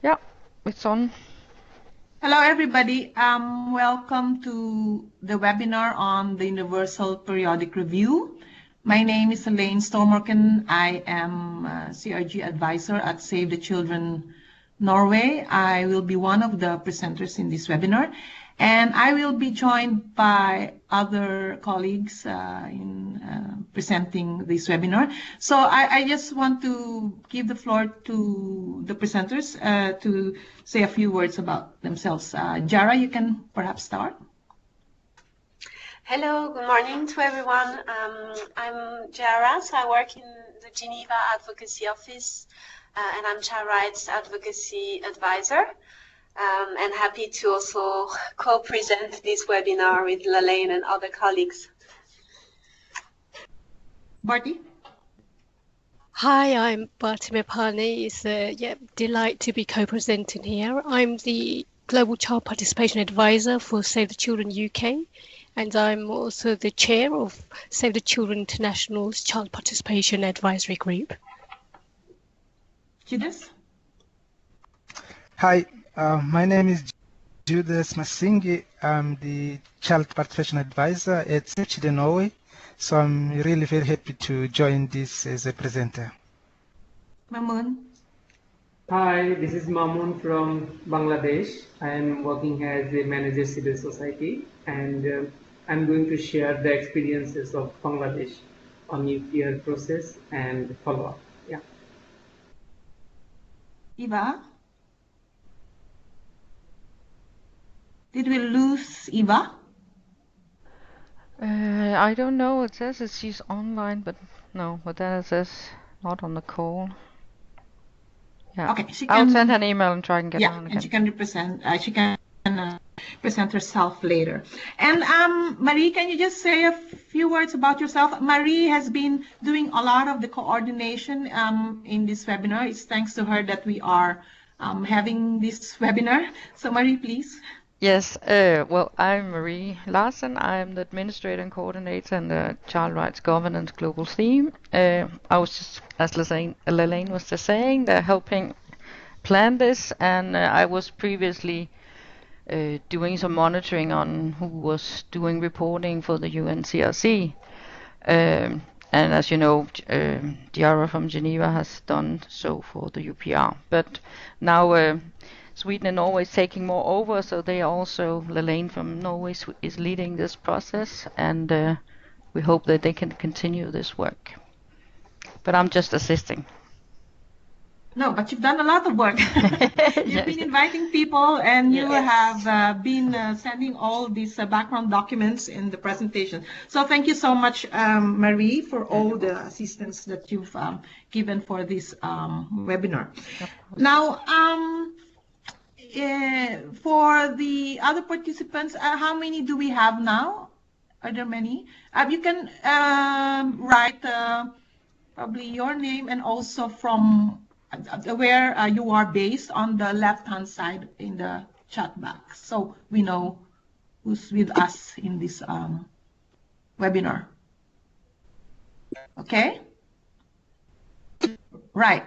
Yeah, it's on. Hello, everybody. Welcome to the webinar on the Universal Periodic Review. My name is Lalaine Stormorken. I am a CRG advisor at Save the Children Norway. I will be one of the presenters in this webinar, and I will be joined by other colleagues in presenting this webinar. So I just want to give the floor to the presenters to say a few words about themselves. Diarra, you can perhaps start. Hello, good morning to everyone. I'm Diarra, so I work in the Geneva Advocacy Office, and I'm Child Rights Advocacy Advisor, and happy to also co-present this webinar with Lalaine and other colleagues. Barty? Hi, I'm Barty Mepani. It's a delight to be co-presenting here. I'm the Global Child Participation Advisor for Save the Children UK, and I'm also the chair of Save the Children International's Child Participation Advisory Group. Judas? Hi, my name is Judas Masingi. I'm the Child Participation Advisor at Save Children Norway. So I'm really very happy to join this as a presenter. Mamoon? Hi, this is Mamoon from Bangladesh. I am working as a manager civil society, and I'm going to share the experiences of Bangladesh on nuclear process and follow-up. Yeah. Eva? Did we lose Eva? I don't know. It says that she's online, but no. But then it says not on the call. Yeah. Okay, I'll send her an email and try and get her on again. And she can present herself later. And Marie, can you just say a few words about yourself? Marie has been doing a lot of the coordination in this webinar. It's thanks to her that we are having this webinar. So Marie, please. Yes, well, I'm Marie Larsen. I'm the administrator and coordinator in the Child Rights Governance Global Theme. I was just, as Lalaine was just saying, they're helping plan this, and I was previously doing some monitoring on who was doing reporting for the UNCRC. And as you know, Diarra from Geneva has done so for the UPR. But now Sweden and Norway is taking more over, so they also, Lalaine from Norway is leading this process, and we hope that they can continue this work. But I'm just assisting. No, but you've done a lot of work. You've been inviting people, and you have been sending all these background documents in the presentation. So thank you so much, Marie, for all the assistance that you've given for this webinar. Now, for the other participants, how many do we have now? Are there many? You can write probably your name and also from where you are based on the left-hand side in the chat box, so we know who's with us in this webinar. Okay? Right.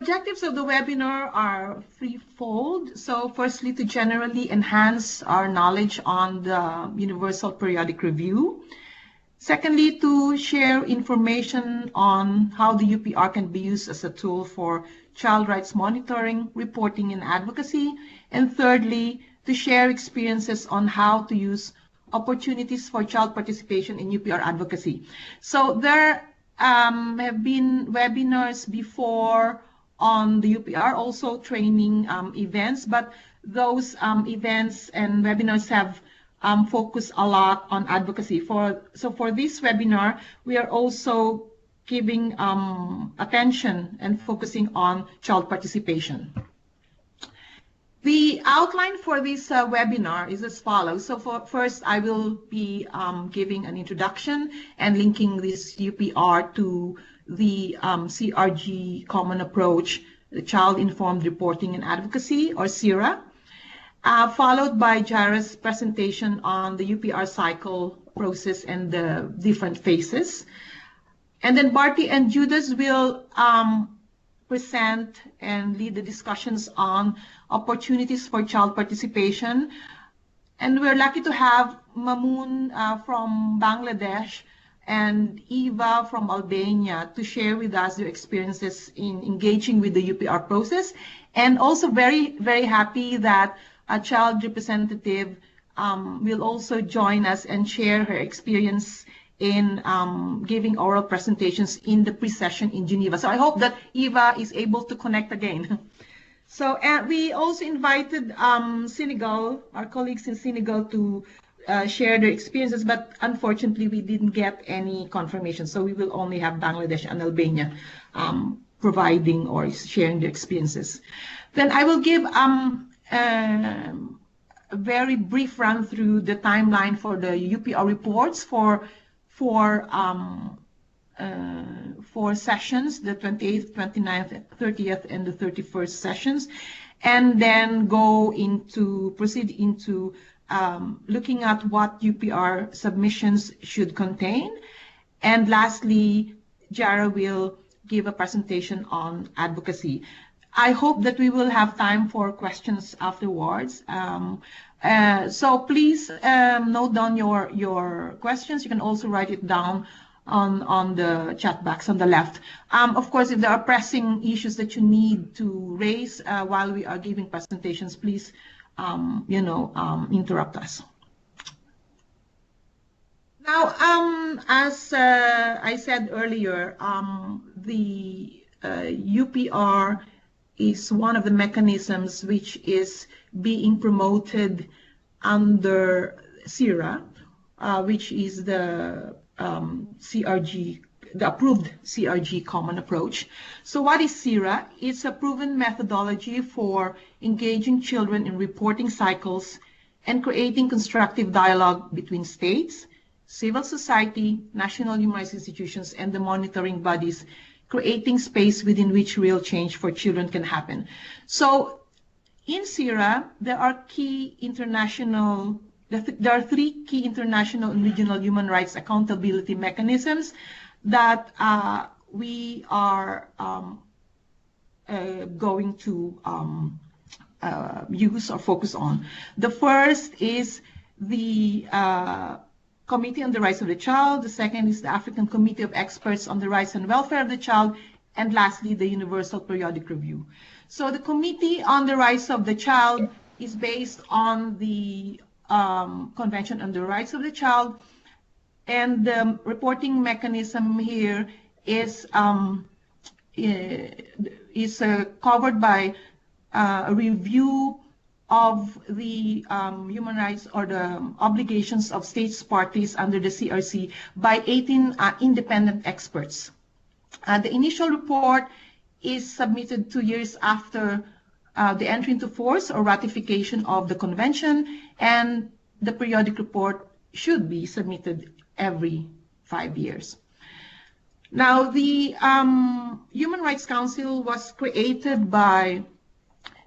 Objectives of the webinar are threefold. So firstly, to generally enhance our knowledge on the Universal Periodic Review. Secondly, to share information on how the UPR can be used as a tool for child rights monitoring, reporting, and advocacy. And thirdly, to share experiences on how to use opportunities for child participation in UPR advocacy. So there have been webinars before on the UPR, also training events, but those events and webinars have focused a lot on advocacy. So for this webinar, we are also giving attention and focusing on child participation. The outline for this webinar is as follows. So first, I will be giving an introduction and linking this UPR to the CRG Common Approach, the Child Informed Reporting and Advocacy, or CIRA, followed by Diarra's presentation on the UPR cycle process and the different phases. And then Barty and Judas will present and lead the discussions on opportunities for child participation. And we're lucky to have Mamoon from Bangladesh and Eva from Albania to share with us their experiences in engaging with the UPR process. And also very, very happy that a child representative will also join us and share her experience in giving oral presentations in the pre-session in Geneva. So I hope that Eva is able to connect again. So we also invited Senegal, our colleagues in Senegal, to share their experiences, but unfortunately we didn't get any confirmation. So we will only have Bangladesh and Albania providing or sharing their experiences. Then I will give a very brief run through the timeline for the UPR reports for sessions, the 28th, 29th, 30th, and the 31st sessions, and then proceed into looking at what UPR submissions should contain. And lastly, Diarra will give a presentation on advocacy. I hope that we will have time for questions afterwards. So please note down your questions. You can also write it down on the chat box on the left. Of course, if there are pressing issues that you need to raise while we are giving presentations, please, interrupt us. Now, as I said earlier, the UPR is one of the mechanisms which is being promoted under CIRA, which is the CRG, the approved CRG common approach. So what is CIRA? It's a proven methodology for engaging children in reporting cycles and creating constructive dialogue between states, civil society, national human rights institutions, and the monitoring bodies, creating space within which real change for children can happen. So in CIRA, there are three key international and regional human rights accountability mechanisms that we are going to use or focus on. The first is the Committee on the Rights of the Child. The second is the African Committee of Experts on the Rights and Welfare of the Child. And lastly, the Universal Periodic Review. So the Committee on the Rights of the Child is based on the Convention on the Rights of the Child. And the reporting mechanism here is covered by a review of the human rights or the obligations of states parties under the CRC by 18 independent experts. The initial report is submitted 2 years after the entry into force or ratification of the convention, and the periodic report should be submitted every 5 years. Now, the Human Rights Council was created by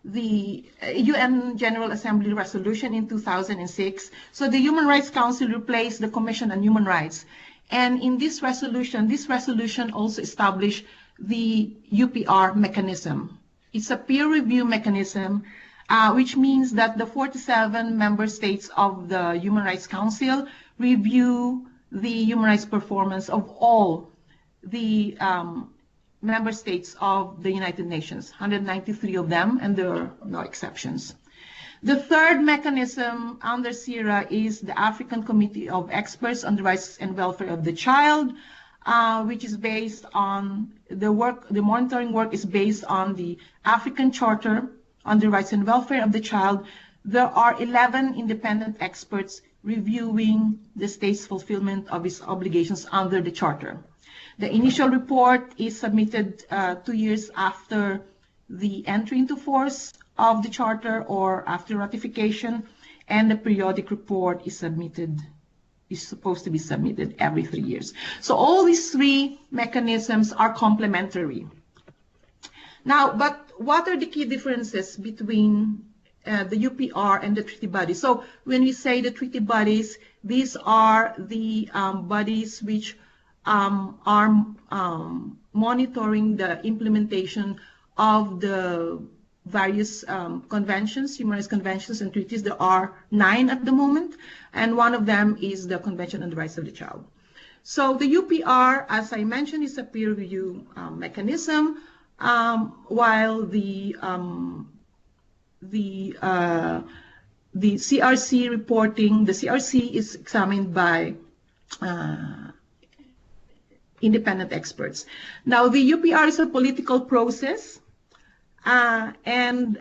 the UN General Assembly resolution in 2006. So the Human Rights Council replaced the Commission on Human Rights. And in this resolution also established the UPR mechanism. It's a peer review mechanism, which means that the 47 member states of the Human Rights Council review the human rights performance of all the member states of the United Nations, 193 of them, and there are no exceptions. The third mechanism under CIRA is the African Committee of Experts on the Rights and Welfare of the Child, which is based on the monitoring work is based on the African Charter on the Rights and Welfare of the Child. There are 11 independent experts reviewing the state's fulfillment of its obligations under the Charter. The initial report is submitted 2 years after the entry into force of the Charter or after ratification, and the periodic report is supposed to be submitted every 3 years. So all these three mechanisms are complementary. Now, but what are the key differences between the UPR and the treaty bodies? So when we say the treaty bodies, these are the bodies which are monitoring the implementation of the various conventions, human rights conventions and treaties. There are 9 at the moment, and one of them is the Convention on the Rights of the Child. So the UPR, as I mentioned, is a peer review mechanism, while the CRC reporting, the CRC is examined by independent experts. Now, the UPR is a political process, and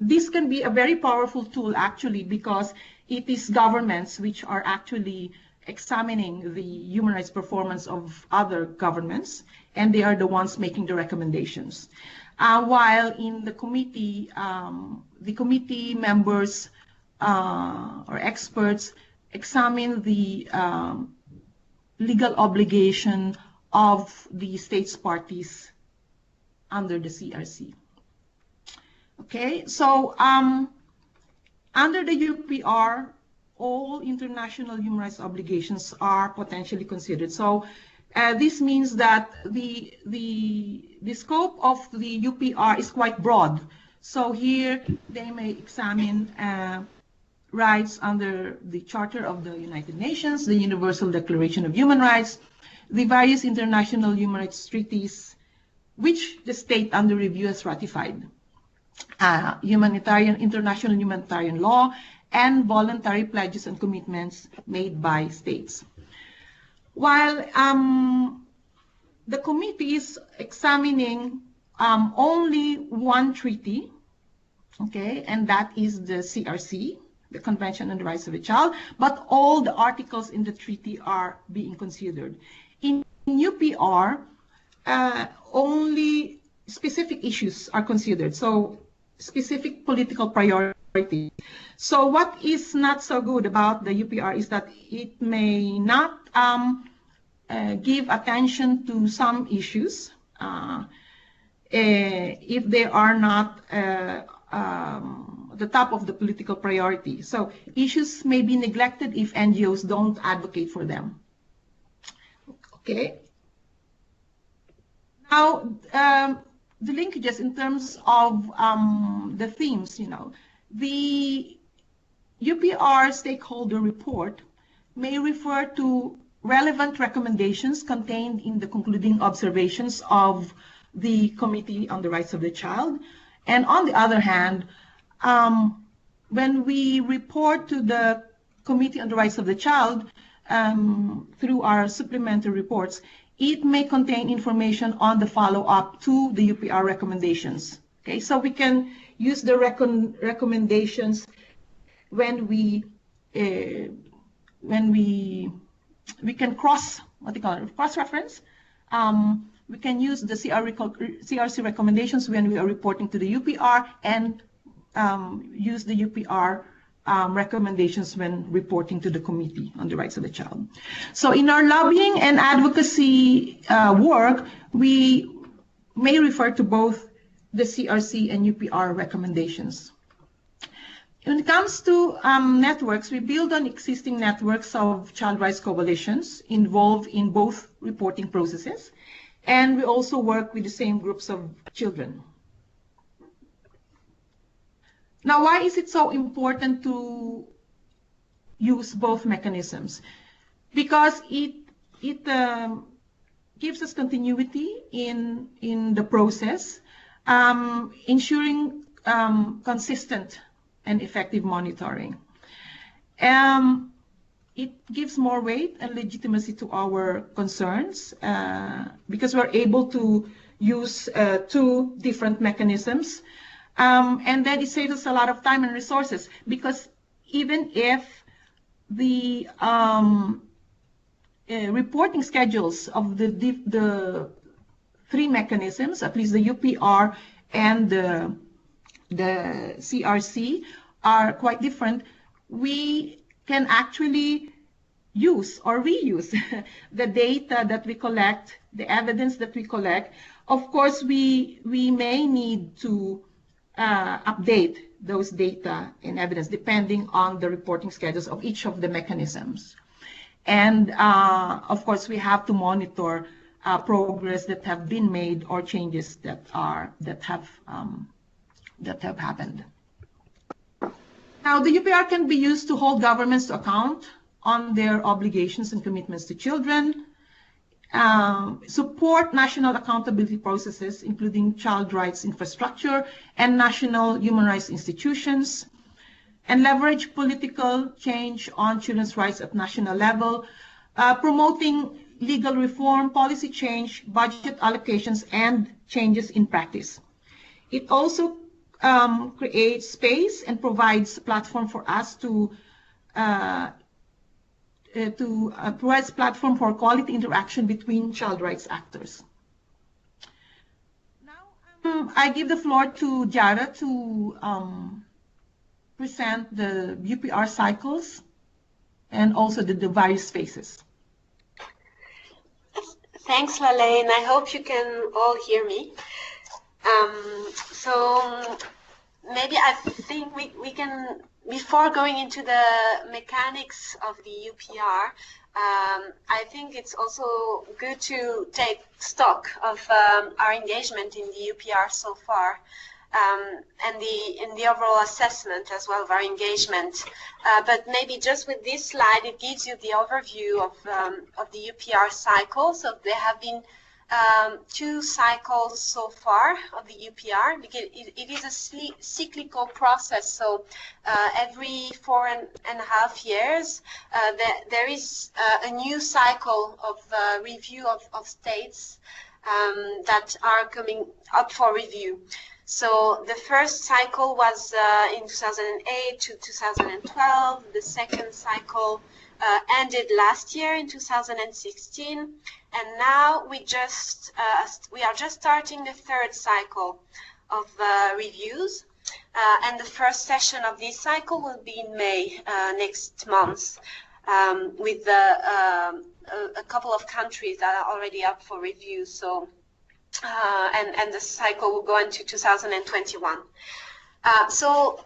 this can be a very powerful tool, actually, because it is governments which are actually examining the human rights performance of other governments, and they are the ones making the recommendations. While in the committee members or experts examine the legal obligation of the states parties under the CRC. Okay, so under the UPR, all international human rights obligations are potentially considered. So this means that the scope of the UPR is quite broad. So here they may examine rights under the Charter of the United Nations, the Universal Declaration of Human Rights, the various international human rights treaties which the state under review has ratified, international humanitarian law, and voluntary pledges and commitments made by states. While the committee is examining only one treaty, okay, and that is the CRC, the Convention on the Rights of the Child, but all the articles in the treaty are being considered. In UPR, only specific issues are considered, so specific political priorities. So what is not so good about the UPR is that it may not give attention to some issues if they are not the top of the political priority. So issues may be neglected if NGOs don't advocate for them. Okay. Now, the linkages in terms of the themes, the UPR stakeholder report may refer to relevant recommendations contained in the concluding observations of the Committee on the Rights of the Child. And on the other hand, when we report to the Committee on the Rights of the Child through our supplementary reports, it may contain information on the follow-up to the UPR recommendations. Okay, so we can use the recommendations when we can cross-reference. We can use the CRC recommendations when we are reporting to the UPR, and use the UPR recommendations when reporting to the Committee on the Rights of the Child. So in our lobbying and advocacy work, we may refer to both the CRC and UPR recommendations. When it comes to networks, we build on existing networks of child rights coalitions involved in both reporting processes, and we also work with the same groups of children. Now, why is it so important to use both mechanisms? Because it gives us continuity in the process, ensuring consistent and effective monitoring. It gives more weight and legitimacy to our concerns because we're able to use 2 different mechanisms. And then it saves us a lot of time and resources, because even if the reporting schedules of the 3 mechanisms, at least the UPR and the CRC, are quite different, we can actually use or reuse the data that we collect, the evidence that we collect. Of course, we may need to update those data and evidence depending on the reporting schedules of each of the mechanisms. And of course, we have to monitor progress that have been made or changes that have happened. Now, the UPR can be used to hold governments to account on their obligations and commitments to children, support national accountability processes, including child rights infrastructure and national human rights institutions, and leverage political change on children's rights at national level, promoting legal reform, policy change, budget allocations, and changes in practice. It also creates space and provides a platform for us provides platform for quality interaction between child rights actors. Now, I give the floor to Diarra to present the UPR cycles and also the various phases. Thanks, Lalaine. I hope you can all hear me. So maybe I think we can, before going into the mechanics of the UPR, I think it's also good to take stock of our engagement in the UPR so far, and in the overall assessment as well of our engagement. But maybe just with this slide, it gives you the overview of the UPR cycle. So there have been 2 cycles so far of the UPR, because it is a cyclical process. So every 4.5 years, there is a new cycle of review of states that are coming up for review. So the first cycle was in 2008 to 2012. The second cycle ended last year in 2016, and now we are just starting the third cycle of reviews, and the first session of this cycle will be in May next month, with a couple of countries that are already up for review. So and the cycle will go into 2021. So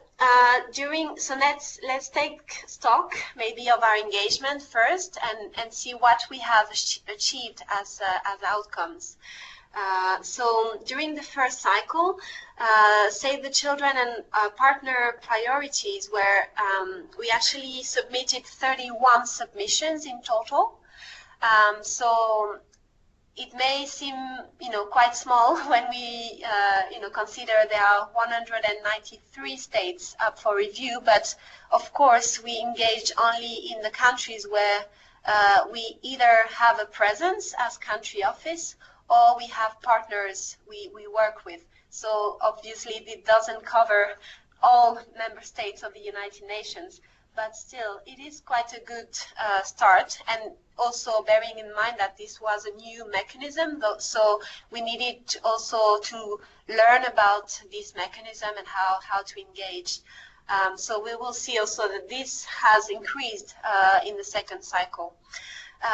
let's take stock maybe of our engagement first and see what we have achieved as outcomes. So during the first cycle, Save the Children and partner priorities, where we actually submitted 31 submissions in total. So it may seem, quite small when we, consider there are 193 states up for review. But of course, we engage only in the countries where we either have a presence as country office or we have partners we work with. So obviously, it doesn't cover all member states of the United Nations. But still, it is quite a good start, and also bearing in mind that this was a new mechanism, so we needed also to learn about this mechanism and how to engage. So we will see also that this has increased in the second cycle.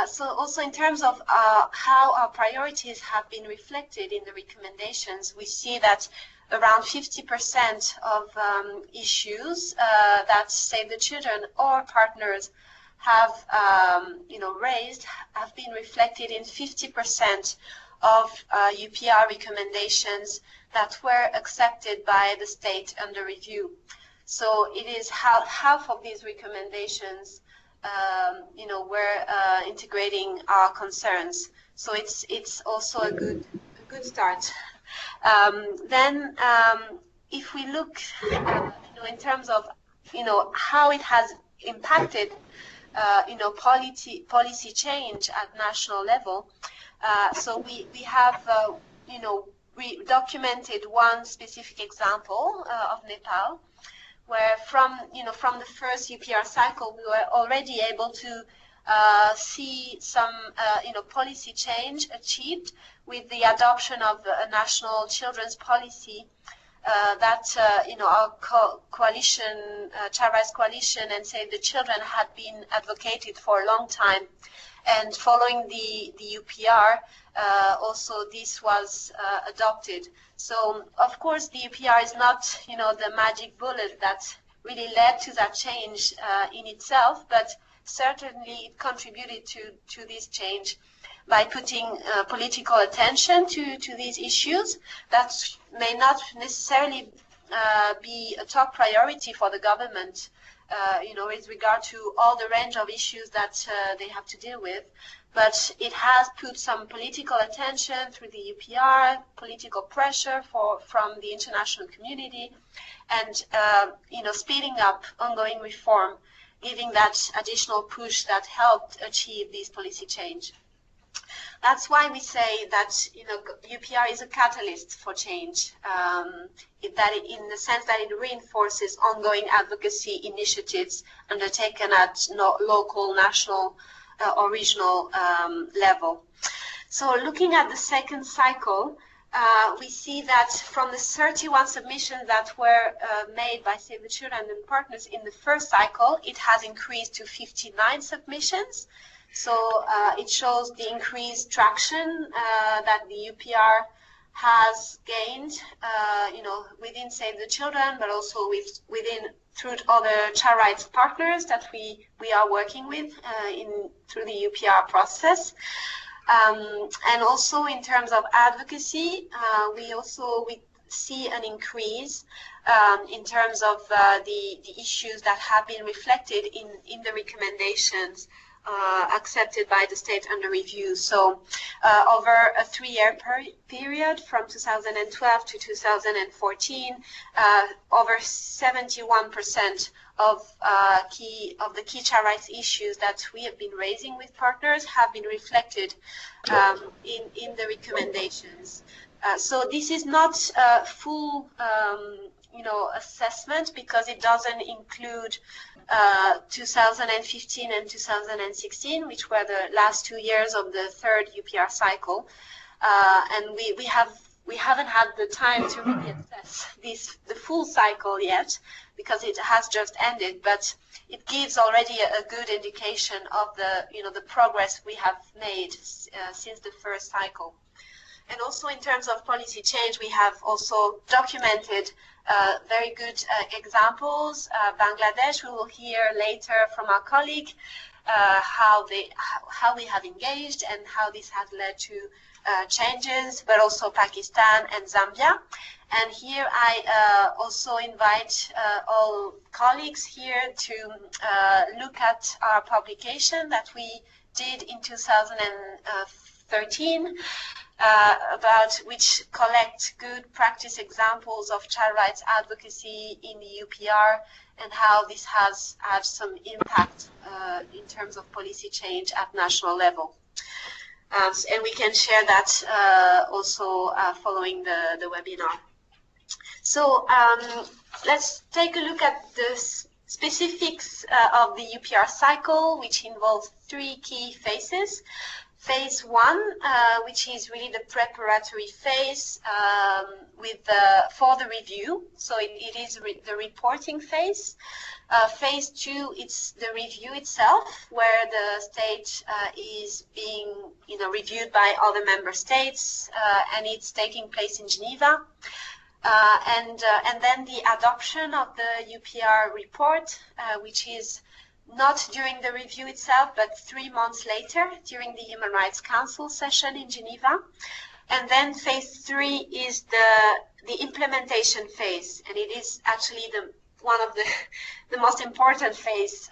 So also in terms of how our priorities have been reflected in the recommendations, we see that around 50% of issues that Save the Children or partners have raised have been reflected in 50% of UPR recommendations that were accepted by the state under review. So it is half of these recommendations were integrating our concerns. So it's also a good start. Then if we look in terms of how it has impacted policy change at national level, so we have we documented one specific example of Nepal, where from the first UPR cycle we were already able to see some policy change achieved with the adoption of a national children's policy that our coalition, Child Rights Coalition and Save the Children had been advocated for a long time. And following the UPR, also this was adopted. So of course the UPR is not the magic bullet that really led to that change in itself, but certainly it contributed to this change by putting political attention to these issues that may not necessarily be a top priority for the government, with regard to all the range of issues that they have to deal with. But it has put some political attention through the UPR, political pressure from the international community, and speeding up ongoing reform, giving that additional push that helped achieve this policy change. That's why we say that UPR is a catalyst for change, in the sense that it reinforces ongoing advocacy initiatives undertaken at local, national, or regional level. So looking at the second cycle, we see that from the 31 submissions that were made by Save the Children and partners in the first cycle, it has increased to 59 submissions. So it shows the increased traction that the UPR has gained, within Save the Children, but also through other child rights partners that we are working with through the UPR process. And also in terms of advocacy, we see an increase in terms of the issues that have been reflected in the recommendations accepted by the state under review. So over a 3-year period from 2012 to 2014, over 71% of the key child rights issues that we have been raising with partners have been reflected in the recommendations. So this is not a full assessment, because it doesn't include 2015 and 2016, which were the last 2 years of the third UPR cycle, and we haven't had the time to really assess the full cycle yet, because it has just ended. But it gives already a good indication of the progress we have made since the first cycle. And also in terms of policy change, we have also documented very good examples. Bangladesh, we will hear later from our colleague how we have engaged and how this has led to changes, but also Pakistan and Zambia. And here I also invite all colleagues here to look at our publication that we did in 2013, about which collect good practice examples of child rights advocacy in the UPR and how this has had some impact in terms of policy change at national level. And we can share that also following the webinar. So let's take a look at the specifics of the UPR cycle, which involves 3 key phases. Phase 1, which is really the preparatory phase for the review. So it is the reporting phase. Phase 2, it's the review itself, where the state is being reviewed by other member states, and it's taking place in Geneva. And then the adoption of the UPR report, which is not during the review itself, but 3 months later during the Human Rights Council session in Geneva. And then phase 3 is the implementation phase, and it is actually one of the most important phase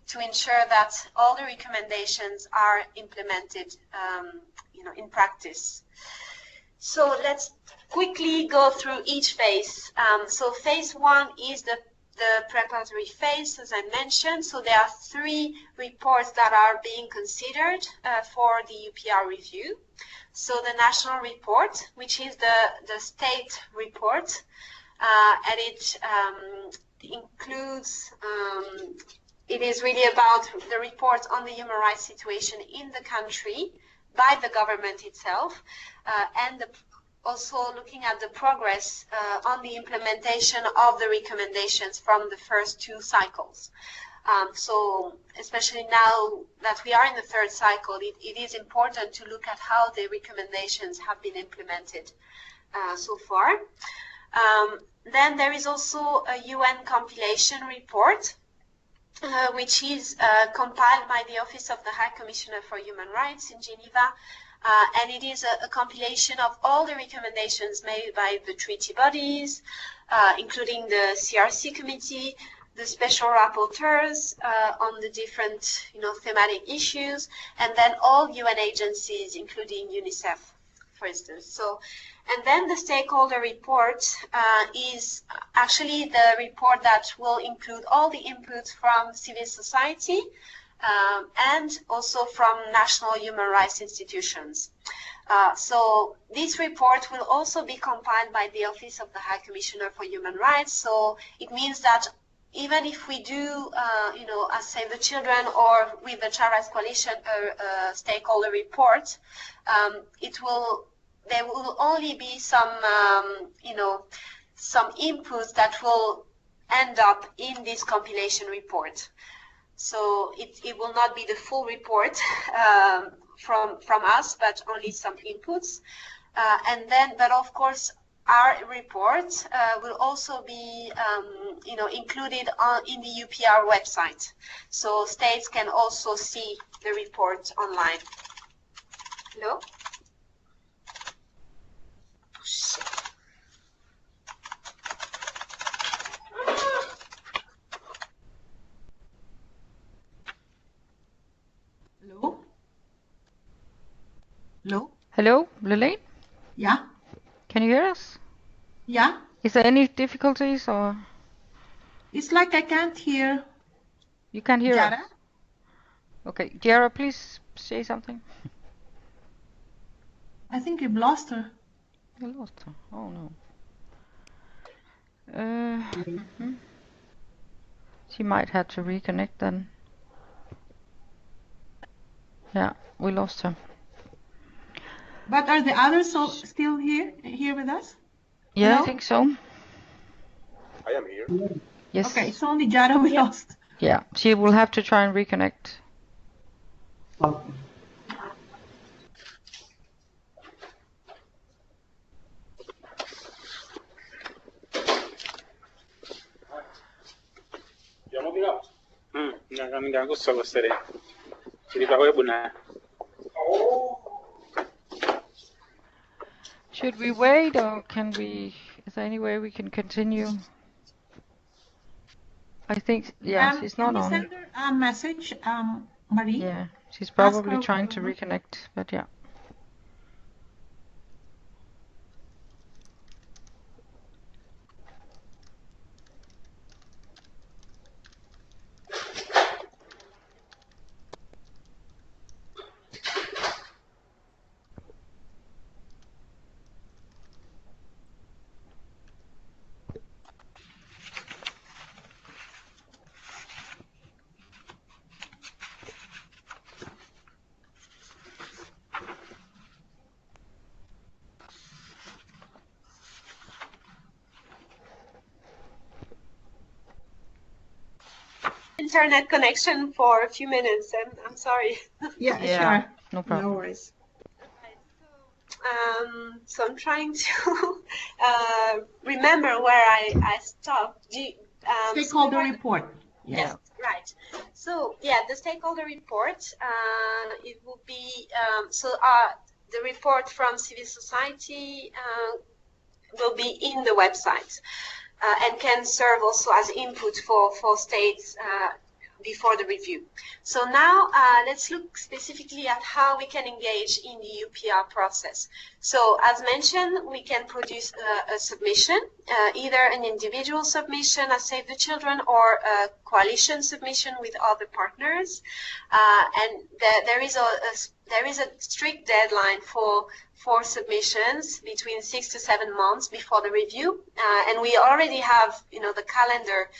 to ensure that all the recommendations are implemented in practice. So let's quickly go through each phase. So phase 1 is the preparatory phase, as I mentioned. So there are 3 reports that are being considered for the UPR review. So the national report, which is the state report, and it includes, it is really about the report on the human rights situation in the country by the government itself, and also looking at the progress on the implementation of the recommendations from the first 2 cycles. So especially now that we are in the third cycle, it is important to look at how the recommendations have been implemented so far. Then there is also a UN compilation report, which is compiled by the Office of the High Commissioner for Human Rights in Geneva. And it is a compilation of all the recommendations made by the treaty bodies, including the CRC committee, the special rapporteurs on the different, thematic issues, and then all UN agencies, including UNICEF, for instance. So, and then the stakeholder report is actually the report that will include all the inputs from civil society, and also from national human rights institutions. So this report will also be compiled by the Office of the High Commissioner for Human Rights. So it means that even if we do, as Save the Children or with the Child Rights Coalition, a stakeholder report, there will only be some, some inputs that will end up in this compilation report. So it will not be the full report from us, but only some inputs. But of course, our report will also be, included in the UPR website. So states can also see the report online. Hello? Oh, shit. Hello? Hello? Hello, Lalaine? Yeah? Can you hear us? Yeah? Is there any difficulties or? It's like I can't hear You can't hear Diarra. us? Okay, Diarra, please say something. I think you've lost her. You lost her. Oh no. She might have to reconnect then. Yeah, we lost her. But are the others still here with us? Yeah, Hello? I think so. I am here. Yes. Okay, it's only Diarra we lost. Yeah, she will have to try and reconnect. Okay. Should we wait or can we? Is there any way we can continue? I think, yeah, she's not Can you on. send her a message, Marie? Yeah, she's Ask probably her trying to reconnect, but yeah. Internet connection for a few minutes, and I'm sorry. Yeah, Yeah, sure. no problem. No worries. So I'm trying to remember where I stopped. Stakeholder report. Yes, right. So yeah, the stakeholder report, it will be, the report from civil society will be in the website and can serve also as input for states before the review. So now let's look specifically at how we can engage in the UPR process. So as mentioned, we can produce a submission, either an individual submission as Save the Children or a coalition submission with other partners. And there is a strict deadline for submissions between 6 to 7 months before the review. And we already have, the calendar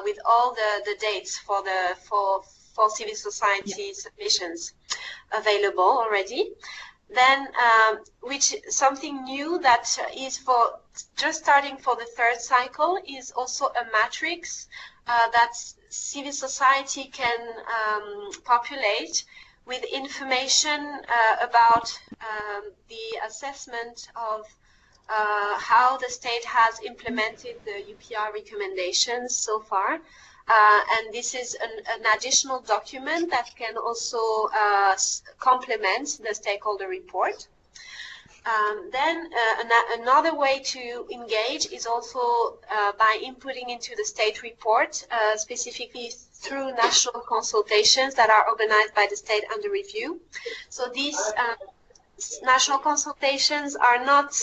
with all the dates for civil society submissions available already. Then, which something new that is for just starting for the third cycle is also a matrix that civil society can populate with information about the assessment of how the state has implemented the UPR recommendations so far, And this is an additional document that can also complement the stakeholder report. Another way to engage is also by inputting into the state report, specifically through national consultations that are organized by the state under review. So these national consultations are not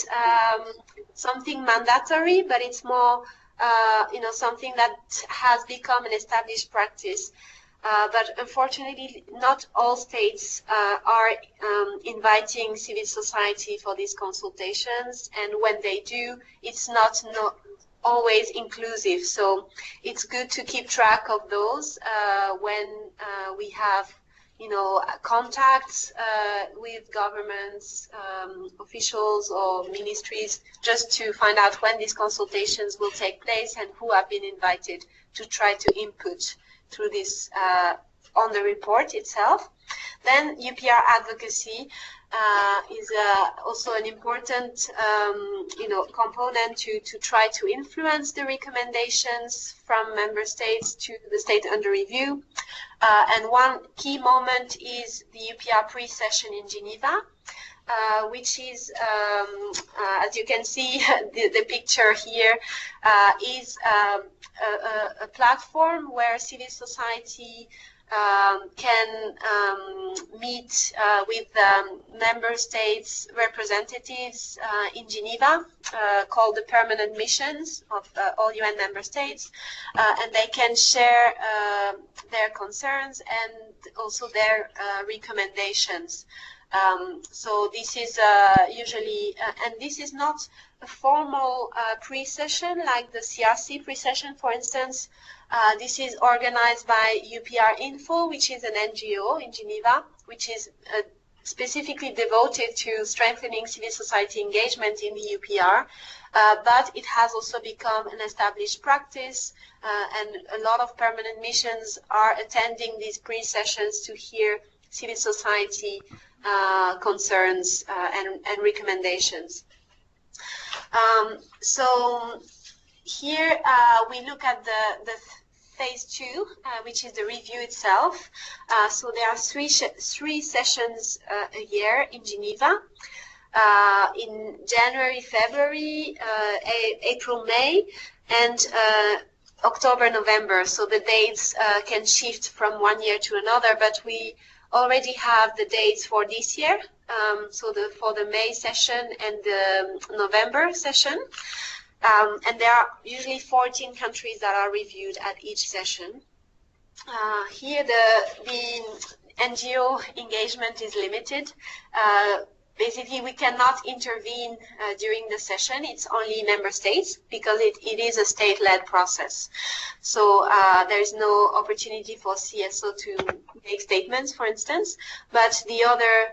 something mandatory, but it's more something that has become an established practice. But unfortunately, not all states are inviting civil society for these consultations, and when they do, it's not always inclusive. So it's good to keep track of those when we have, contacts with governments, officials or ministries, just to find out when these consultations will take place and who have been invited to try to input through this on the report itself. Then UPR advocacy is also an important component to try to influence the recommendations from member states to the state under review. And one key moment is the UPR pre-session in Geneva, which is, as you can see, the picture here is a platform where civil society can meet with member states representatives in Geneva, called the permanent missions of all UN member states, and they can share their concerns and also their recommendations. So this is usually, and this is not a formal pre-session like the CRC pre-session, for instance. This is organized by UPR Info, which is an NGO in Geneva, which is specifically devoted to strengthening civil society engagement in the UPR. But it has also become an established practice, and a lot of permanent missions are attending these pre-sessions to hear civil society concerns and recommendations. So here we look at the phase 2, which is the review itself. So there are three sessions a year in Geneva. In January, February, April, May, and October, November. So the dates can shift from one year to another, but we already have the dates for this year, so for the May session and the November session. And there are usually 14 countries that are reviewed at each session. Here the NGO engagement is limited. Basically, we cannot intervene during the session. It's only member states, because it is a state-led process. So there is no opportunity for CSO to make statements, for instance. But the other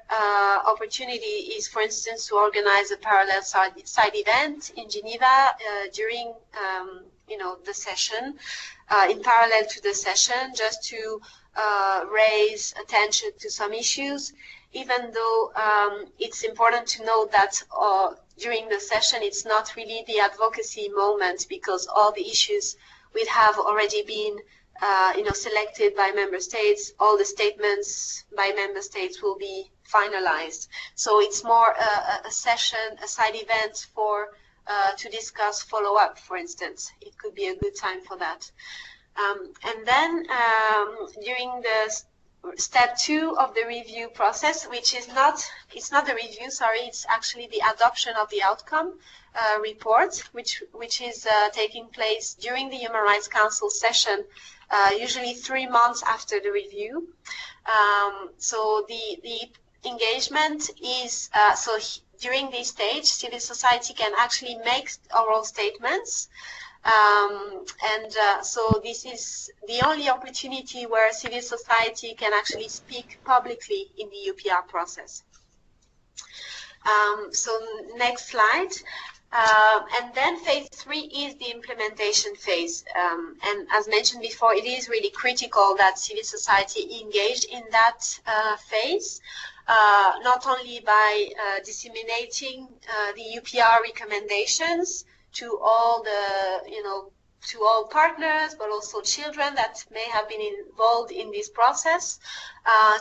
opportunity is, for instance, to organize a parallel side event in Geneva during the session, in parallel to the session, just to raise attention to some issues. Even though it's important to note that during the session, it's not really the advocacy moment, because all the issues would have already been selected by member states. All the statements by member states will be finalized. So it's more a session, a side event for to discuss follow-up, for instance. It could be a good time for that. And then during the step 2 of the review process, which is it's not the review, sorry, it's actually the adoption of the outcome report, which is taking place during the Human Rights Council session, usually 3 months after the review. So the engagement is, during this stage, civil society can actually make oral statements. So this is the only opportunity where civil society can actually speak publicly in the UPR process. So next slide. And then phase 3 is the implementation phase. And as mentioned before, it is really critical that civil society engage in that phase, not only by disseminating the UPR recommendations to all the to all partners, but also children that may have been involved in this process,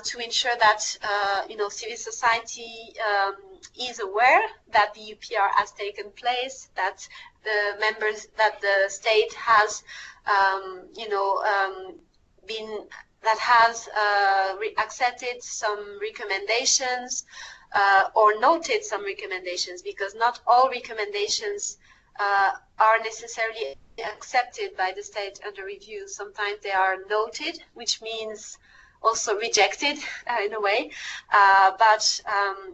to ensure that civil society is aware that the UPR has taken place, that the state has accepted some recommendations or noted some recommendations, because not all recommendations are necessarily accepted by the state under review. Sometimes they are noted, which means also rejected in a way, but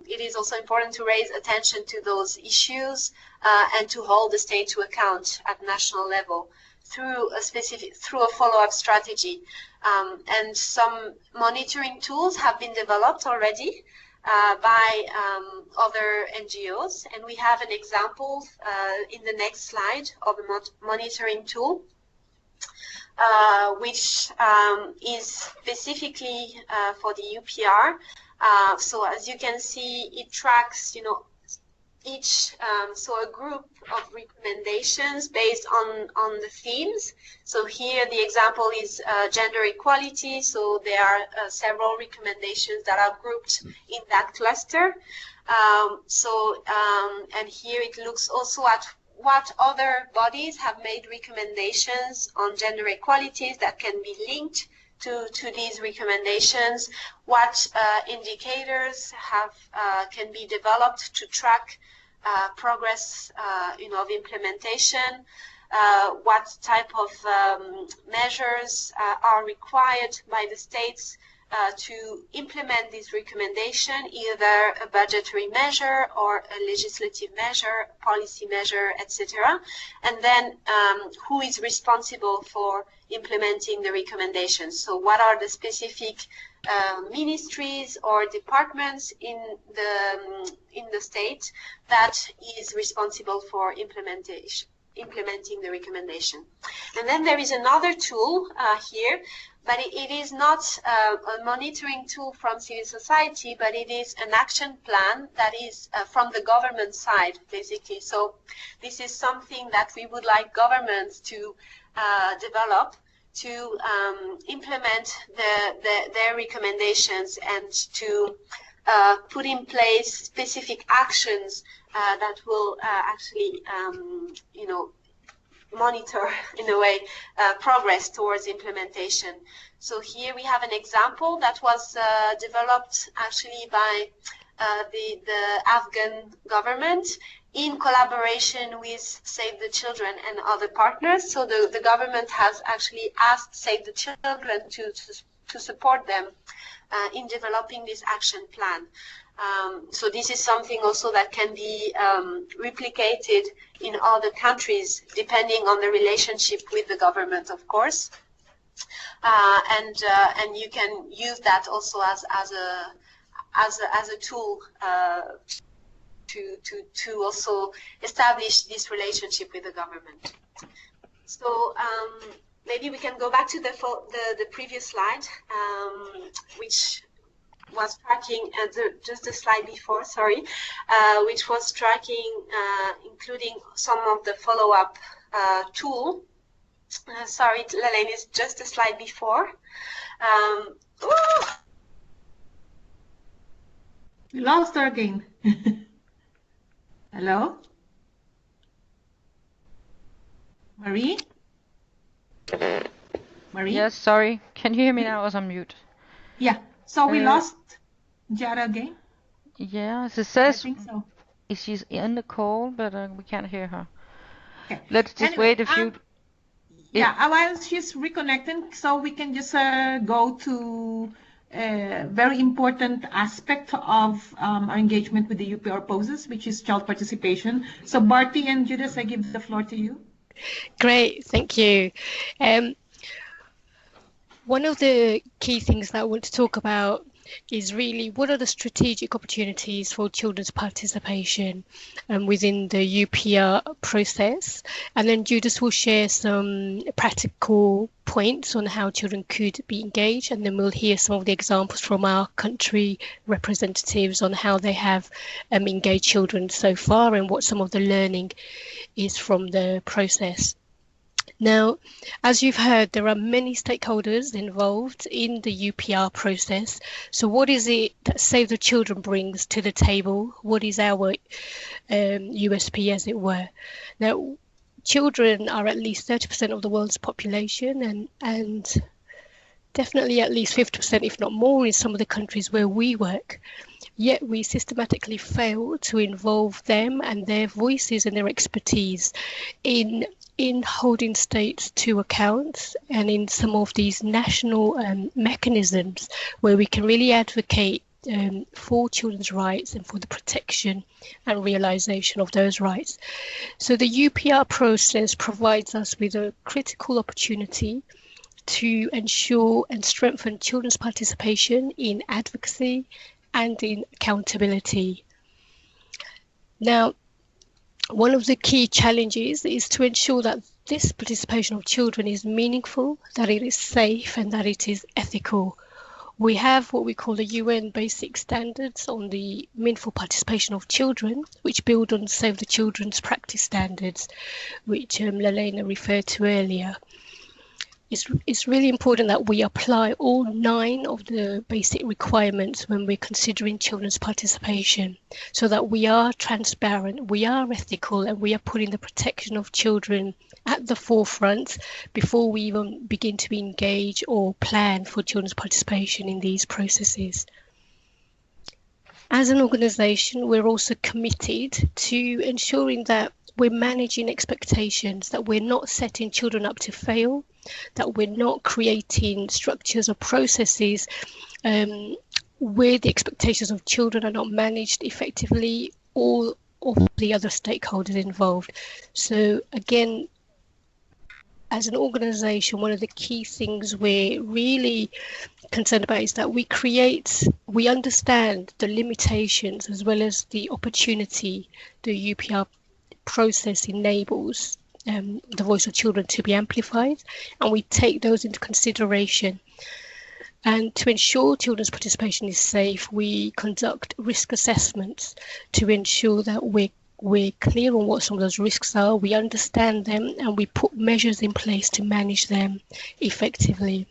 it is also important to raise attention to those issues and to hold the state to account at national level through a follow-up strategy. And some monitoring tools have been developed already by other NGOs, and we have an example in the next slide of a monitoring tool, which is specifically for the UPR. So as you can see, it tracks, each a group of recommendations based on the themes. So here the example is gender equality. So there are several recommendations that are grouped in that cluster. And here it looks also at what other bodies have made recommendations on gender equalities that can be linked to these recommendations, what indicators can be developed to track progress of implementation, what type of measures are required by the states to implement this recommendation, either a budgetary measure or a legislative measure, policy measure, etc. And then who is responsible for implementing the recommendations? So what are the specific ministries or departments in the state that is responsible for implementing the recommendation? And then there is another tool here, but it is not a monitoring tool from civil society, but it is an action plan that is from the government side, basically. So this is something that we would like governments to develop to implement their recommendations and to put in place specific actions that will actually, monitor, in a way, progress towards implementation. So here we have an example that was developed actually by the Afghan government in collaboration with Save the Children and other partners. So the government has actually asked Save the Children to support them in developing this action plan. So this is something also that can be replicated in other countries, depending on the relationship with the government, of course. And you can use that also as a tool to also establish this relationship with the government. So maybe we can go back to the previous slide, which was tracking just the slide before, sorry, which was tracking, including some of the follow-up tool. Sorry, Lalaine, is just the slide before. We lost her again. Hello? Marie? Marie? Yes, sorry. Can you hear me now? I was on mute. Yeah. So we lost Diarra again? Yes, it says I think so. she's in the call, but we can't hear her. Okay. Let's just wait a few... Yeah, while she's reconnecting, so we can just go to a very important aspect of our engagement with the UPR poses, which is child participation. So Barty and Judas, I give the floor to you. Great, thank you. One of the key things that I want to talk about is really what are the strategic opportunities for children's participation within the UPR process. And then Judas will share some practical points on how children could be engaged. And then we'll hear some of the examples from our country representatives on how they have engaged children so far and what some of the learning is from the process. Now, as you've heard, there are many stakeholders involved in the UPR process. So what is it that Save the Children brings to the table? What is our USP, as it were? Now, children are at least 30% of the world's population, and definitely at least 50%, if not more, in some of the countries where we work. Yet we systematically fail to involve them and their voices and their expertise in holding states to account, and in some of these national mechanisms where we can really advocate for children's rights and for the protection and realization of those rights. So the UPR process provides us with a critical opportunity to ensure and strengthen children's participation in advocacy and in accountability. Now, one of the key challenges is to ensure that this participation of children is meaningful, that it is safe, and that it is ethical. We have what we call the UN Basic Standards on the meaningful participation of children, which build on Save the Children's practice standards, which Lalaine referred to earlier. It's really important that we apply all 9 of the basic requirements when we're considering children's participation, so that we are transparent, we are ethical, and we are putting the protection of children at the forefront before we even begin to engage or plan for children's participation in these processes. As an organisation, we're also committed to ensuring that we're managing expectations, that we're not setting children up to fail, that we're not creating structures or processes where the expectations of children are not managed effectively, or of the other stakeholders involved. So again, as an organisation, one of the key things we're really concerned about is that we understand the limitations as well as the opportunity the UPR process enables the voice of children to be amplified, and we take those into consideration. And to ensure children's participation is safe, we conduct risk assessments to ensure that we're clear on what some of those risks are, we understand them, and we put measures in place to manage them effectively.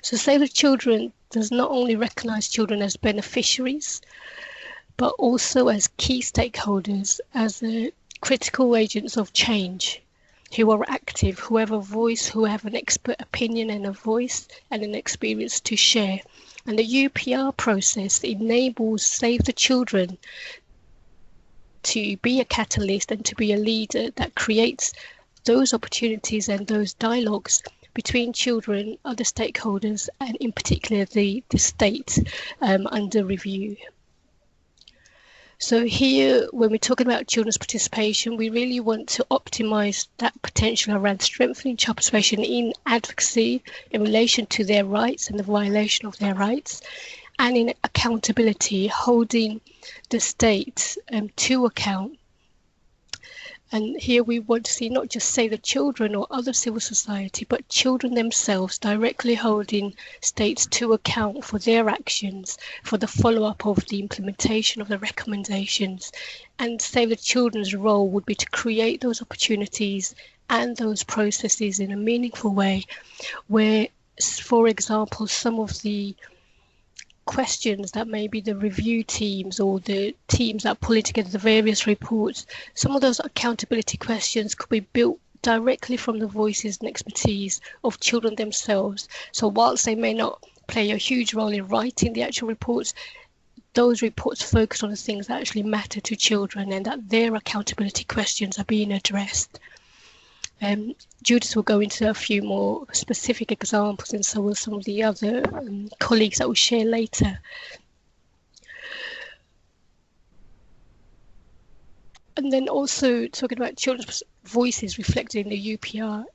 So Save the Children does not only recognise children as beneficiaries, but also as key stakeholders, as critical agents of change, who are active, who have a voice, who have an expert opinion and a voice and an experience to share. And the UPR process enables Save the Children to be a catalyst and to be a leader that creates those opportunities and those dialogues between children, other stakeholders, and in particular the state under review. So here, when we're talking about children's participation, we really want to optimise that potential around strengthening child participation in advocacy in relation to their rights and the violation of their rights, and in accountability, holding the state to account. And here we want to see not just Save the Children or other civil society, but children themselves directly holding states to account for their actions, for the follow-up of the implementation of the recommendations. And Save the Children's role would be to create those opportunities and those processes in a meaningful way, where, for example, some of the questions that maybe the review teams or the teams that pull together the various reports, some of those accountability questions could be built directly from the voices and expertise of children themselves. So whilst they may not play a huge role in writing the actual reports, those reports focus on the things that actually matter to children, and that their accountability questions are being addressed. Judith will go into a few more specific examples, and so will some of the other colleagues that will share later. And then also talking about children's voices reflected in the UPR.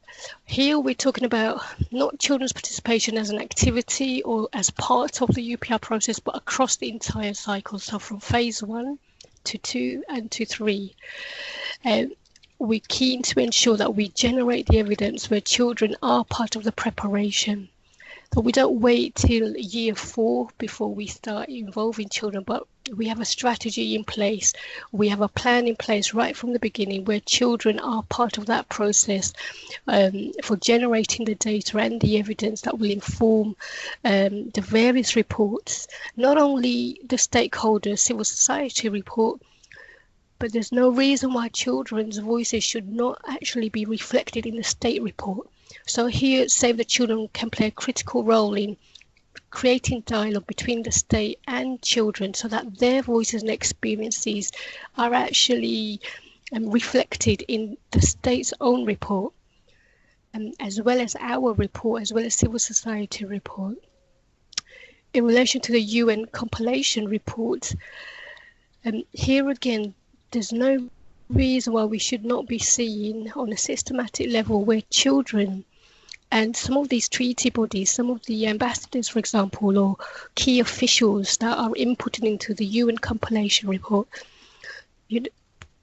Here we're talking about not children's participation as an activity or as part of the UPR process, but across the entire cycle. So from phase 1 to 2 and to 3. We're keen to ensure that we generate the evidence where children are part of the preparation, So we don't wait till year 4 before we start involving children, but we have a strategy in place. We have a plan in place right from the beginning where children are part of that process for generating the data and the evidence that will inform the various reports, not only the stakeholder civil society report, but there's no reason why children's voices should not actually be reflected in the state report. So here, Save the Children can play a critical role in creating dialogue between the state and children so that their voices and experiences are actually reflected in the state's own report, as well as our report, as well as civil society report. In relation to the UN compilation report, here again, there's no reason why we should not be seeing on a systematic level where children and some of these treaty bodies, some of the ambassadors, for example, or key officials that are inputting into the UN compilation report,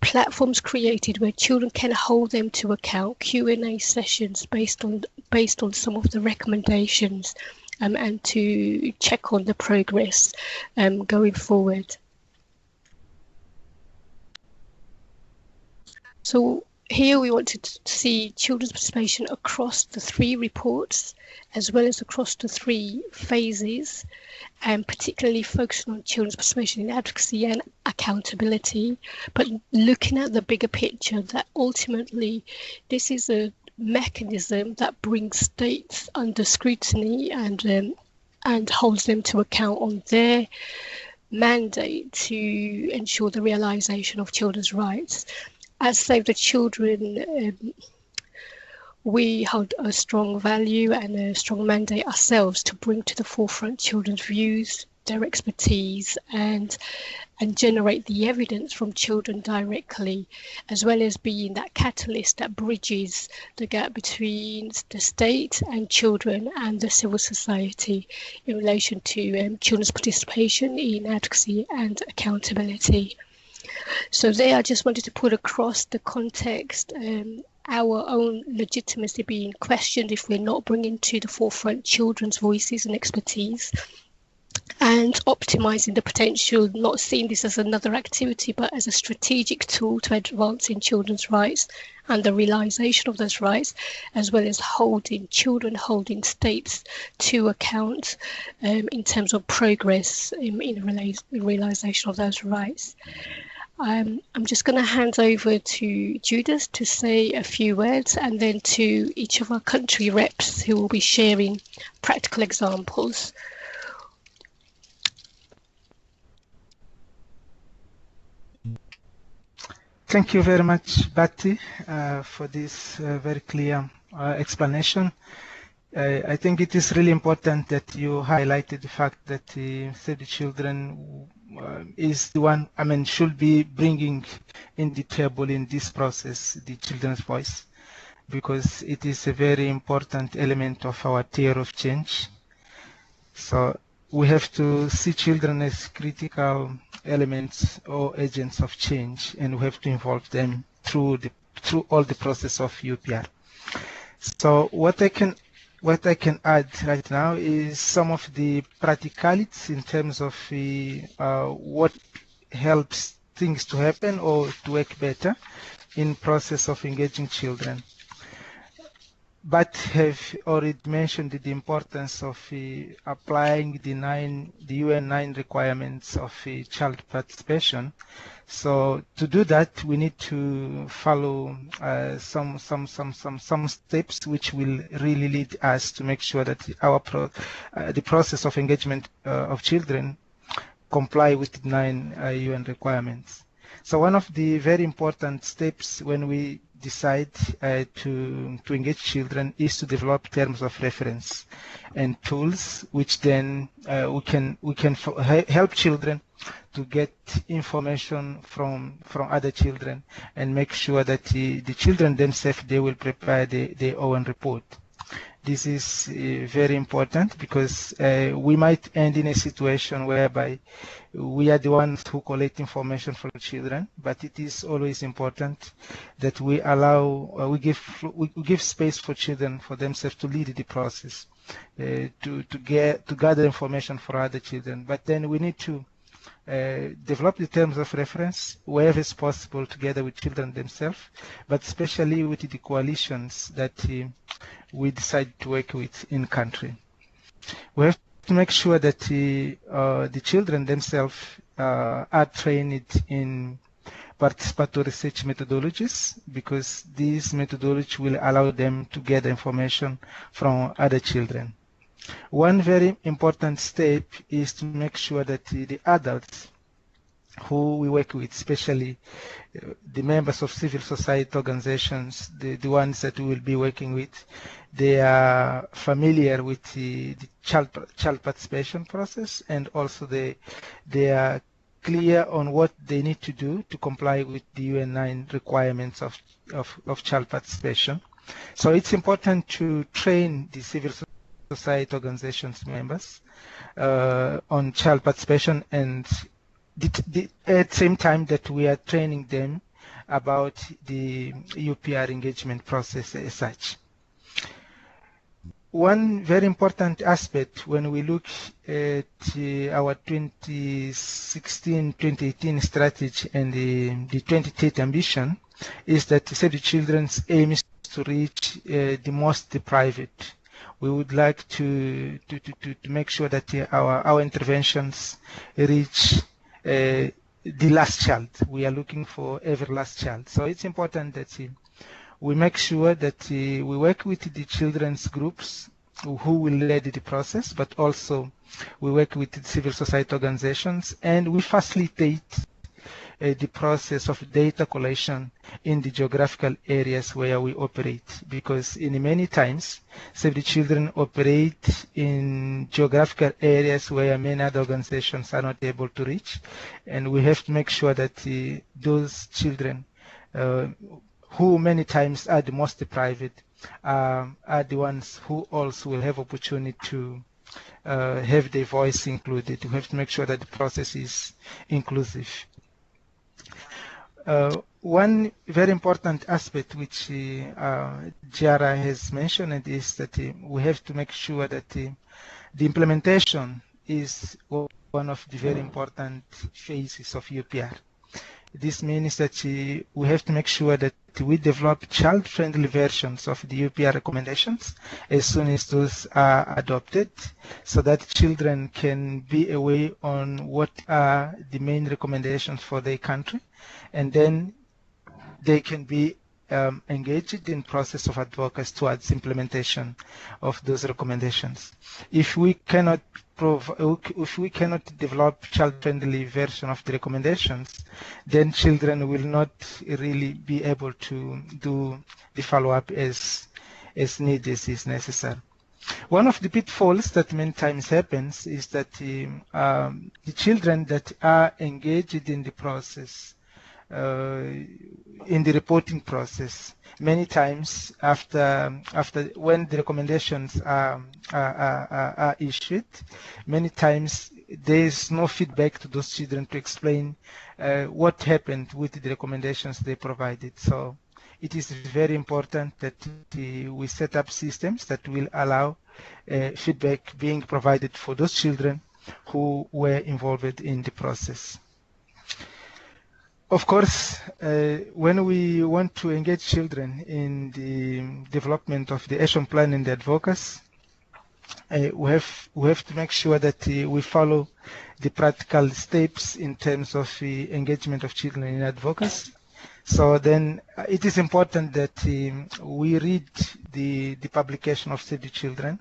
platforms created where children can hold them to account, Q&A sessions based on some of the recommendations, and to check on the progress going forward. So here we wanted to see children's participation across the 3 reports, as well as across the 3 phases, and particularly focusing on children's participation in advocacy and accountability, but looking at the bigger picture that ultimately this is a mechanism that brings states under scrutiny and holds them to account on their mandate to ensure the realization of children's rights. As Save the Children, we hold a strong value and a strong mandate ourselves to bring to the forefront children's views, their expertise, and generate the evidence from children directly, as well as being that catalyst that bridges the gap between the state and children and the civil society in relation to children's participation in advocacy and accountability. So there I just wanted to put across the context, our own legitimacy being questioned if we're not bringing to the forefront children's voices and expertise, and optimizing the potential, not seeing this as another activity, but as a strategic tool to advancing children's rights and the realization of those rights, as well as holding states to account in terms of progress in realization of those rights. I'm just going to hand over to Judith to say a few words, and then to each of our country reps who will be sharing practical examples. Thank you very much, Bati, for this very clear explanation. I think it is really important that you highlighted the fact that Save the Children is the one, should be bringing in the table in this process the children's voice, because it is a very important element of our theory of change. So we have to see children as critical elements or agents of change, and we have to involve them through all the process of UPR. So what I can add right now is some of the practicalities in terms of what helps things to happen or to work better in process of engaging children. But have already mentioned the importance of applying the UN 9 requirements of child participation. So to do that, we need to follow some steps which will really lead us to make sure that the process of engagement of children comply with the 9 UN requirements. So one of the very important steps when we decide to engage children is to develop terms of reference and tools which then we can help children to get information from other children and make sure that the children themselves, they will prepare their own report. This is very important because we might end in a situation whereby we are the ones who collect information from children, but it is always important that we allow, we give space for children for themselves to lead the process. to gather information for other children. But then we need to develop the terms of reference wherever it's possible together with children themselves, but especially with the coalitions that we decide to work with in country. We have to make sure that the children themselves are trained in participatory research methodologies, because these methodologies will allow them to gather information from other children. One very important step is to make sure that the adults who we work with, especially the members of civil society organizations, the ones that we will be working with, they are familiar with the child participation process, and also they are clear on what they need to do to comply with the UN 9 requirements of child participation. So it's important to train the civil society organizations members on child participation, and at the same time that we are training them about the UPR engagement process as such. One very important aspect when we look at our 2016-2018 strategy and the 2030 ambition is that Save the Children's aim is to reach the most deprived. We would like to make sure that our interventions reach the last child. We are looking for every last child. So it's important that we make sure that we work with the children's groups who will lead the process, but also we work with the civil society organizations, and we facilitate the process of data collection in the geographical areas where we operate, because in many times Save the Children operate in geographical areas where many other organizations are not able to reach, and we have to make sure that those children who many times are the most deprived are the ones who also will have opportunity to have their voice included. We have to make sure that the process is inclusive. One very important aspect which Diarra has mentioned is that we have to make sure that the implementation is one of the very important phases of UPR. This means that we have to make sure that we develop child-friendly versions of the UPR recommendations as soon as those are adopted, so that children can be aware on what are the main recommendations for their country, and then they can be engaged in process of advocacy towards implementation of those recommendations. If we cannot develop child-friendly version of the recommendations, then children will not really be able to do the follow-up as needed is necessary. One of the pitfalls that many times happens is that the children that are engaged in the process, in the reporting process, many times after when the recommendations are issued, many times there is no feedback to those children to explain what happened with the recommendations they provided. So it is very important that we set up systems that will allow feedback being provided for those children who were involved in the process. Of course, when we want to engage children in the development of the action plan and the advocacy, we have to make sure that we follow the practical steps in terms of the engagement of children in advocacy. So then it is important that we read the publication of Save the Children,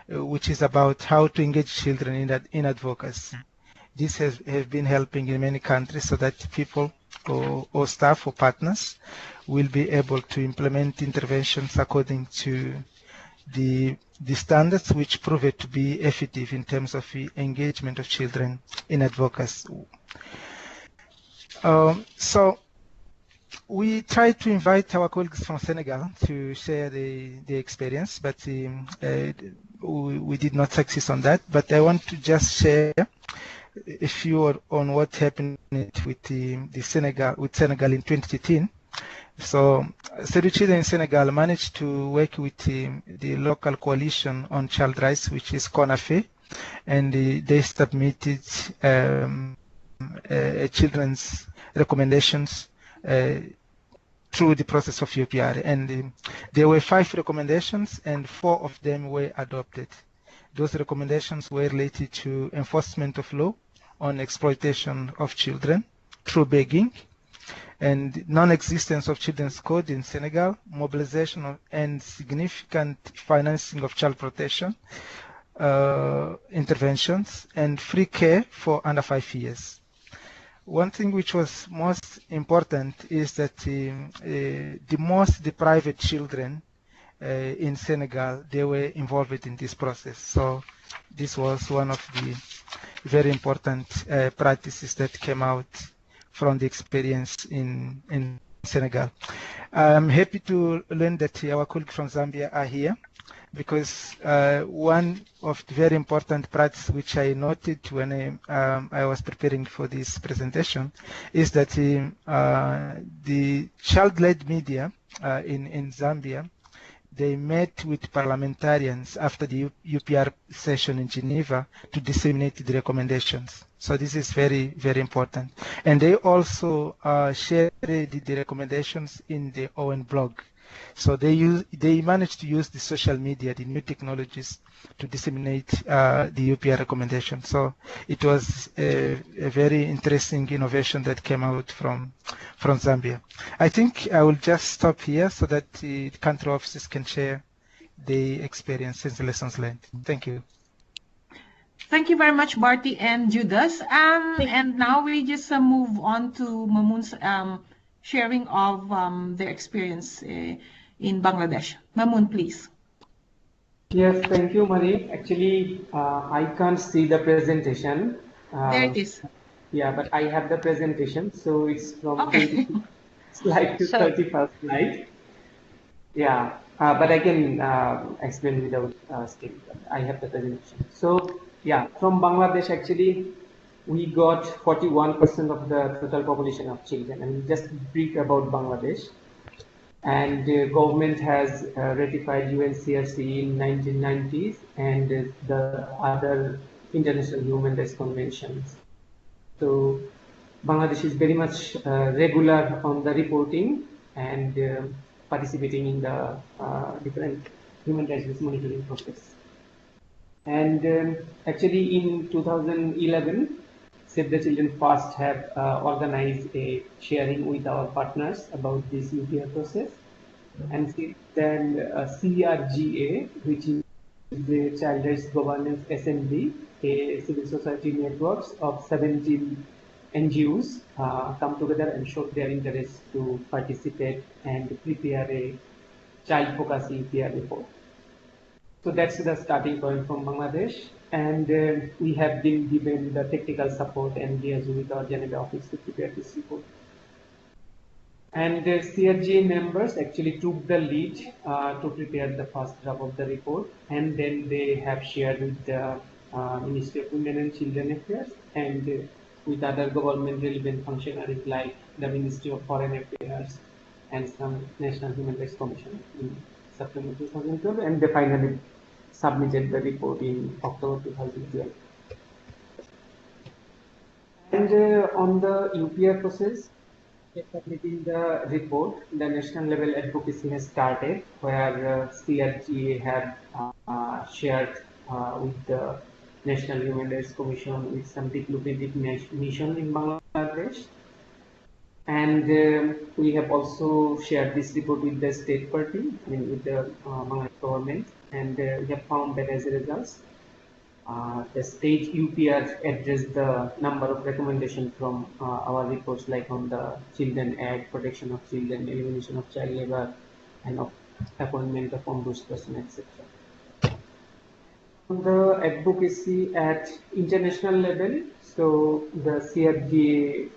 which is about how to engage children in advocacy. This has been helping in many countries, so that people or staff or partners will be able to implement interventions according to the standards which prove it to be effective in terms of the engagement of children in advocacy. So we tried to invite our colleagues from Senegal to share the experience, but we did not succeed on that. But I want to just share a few on what happened with Senegal in 2018. So Save the Children in Senegal managed to work with the local coalition on child rights, which is CONAFE, and they submitted children's recommendations through the process of UPR. And there were 5 recommendations, and 4 of them were adopted. Those recommendations were related to enforcement of law on exploitation of children through begging, and non-existence of children's code in Senegal, mobilization of, and significant financing of child protection interventions, and free care for under 5 years. One thing which was most important is that the most deprived children in Senegal, they were involved in this process. So this was one of the very important practices that came out from the experience in Senegal. I'm happy to learn that our colleagues from Zambia are here, because one of the very important practices which I noted when I was preparing for this presentation is that the child-led media in Zambia, they met with parliamentarians after the UPR session in Geneva to disseminate the recommendations. So this is very, very important. And they also shared the recommendations in their own blog. So they managed to use the social media, the new technologies, to disseminate the UPR recommendation. So it was a very interesting innovation that came out from Zambia. I think I will just stop here so that the country offices can share the experiences and lessons learned. Thank you. Thank you very much, Barty and Judas. And now we just move on to Mamun's sharing of their experience in Bangladesh. Mamun, please. Yes, thank you, Mani. Actually, I can't see the presentation. There it is. Yeah, but I have the presentation. So it's from 20 slide to 31st slide. Yeah, but I can explain without screen. I have the presentation. So yeah, from Bangladesh, actually, we got 41% of the total population of children. And just brief about Bangladesh. And the government has ratified UNCRC in 1990s and the other international human rights conventions. So Bangladesh is very much regular on the reporting and participating in the different human rights monitoring process. And actually in 2011, Save the Children first have organized a sharing with our partners about this UPR process. And then CIRA, which is the Child Rights Governance Assembly, a civil society networks of 17 NGOs come together and show their interest to participate and prepare a child focus UPR report. So that's the starting point from Bangladesh. And we have been given the technical support and liaison with our Geneva office to prepare this report. And the CIRA members actually took the lead to prepare the first draft of the report, and then they have shared with the Ministry of Women and Children Affairs and with other government relevant functionaries like the Ministry of Foreign Affairs and some National Human Rights Commission in September 2012, and they finally submitted the report in October 2012. And on the UPR process, submitting the report, the national level advocacy has started, where CIRA have shared with the National Human Rights Commission with some diplomatic mission in Bangladesh. And we have also shared this report with the state party, with the Bangladesh government, and we have found that as a result, the state UPR addressed the number of recommendations from our reports, like on the Children Act, protection of children, elimination of child labor, and of appointment of ombudsperson, etc. On the advocacy at international level, so the CIRA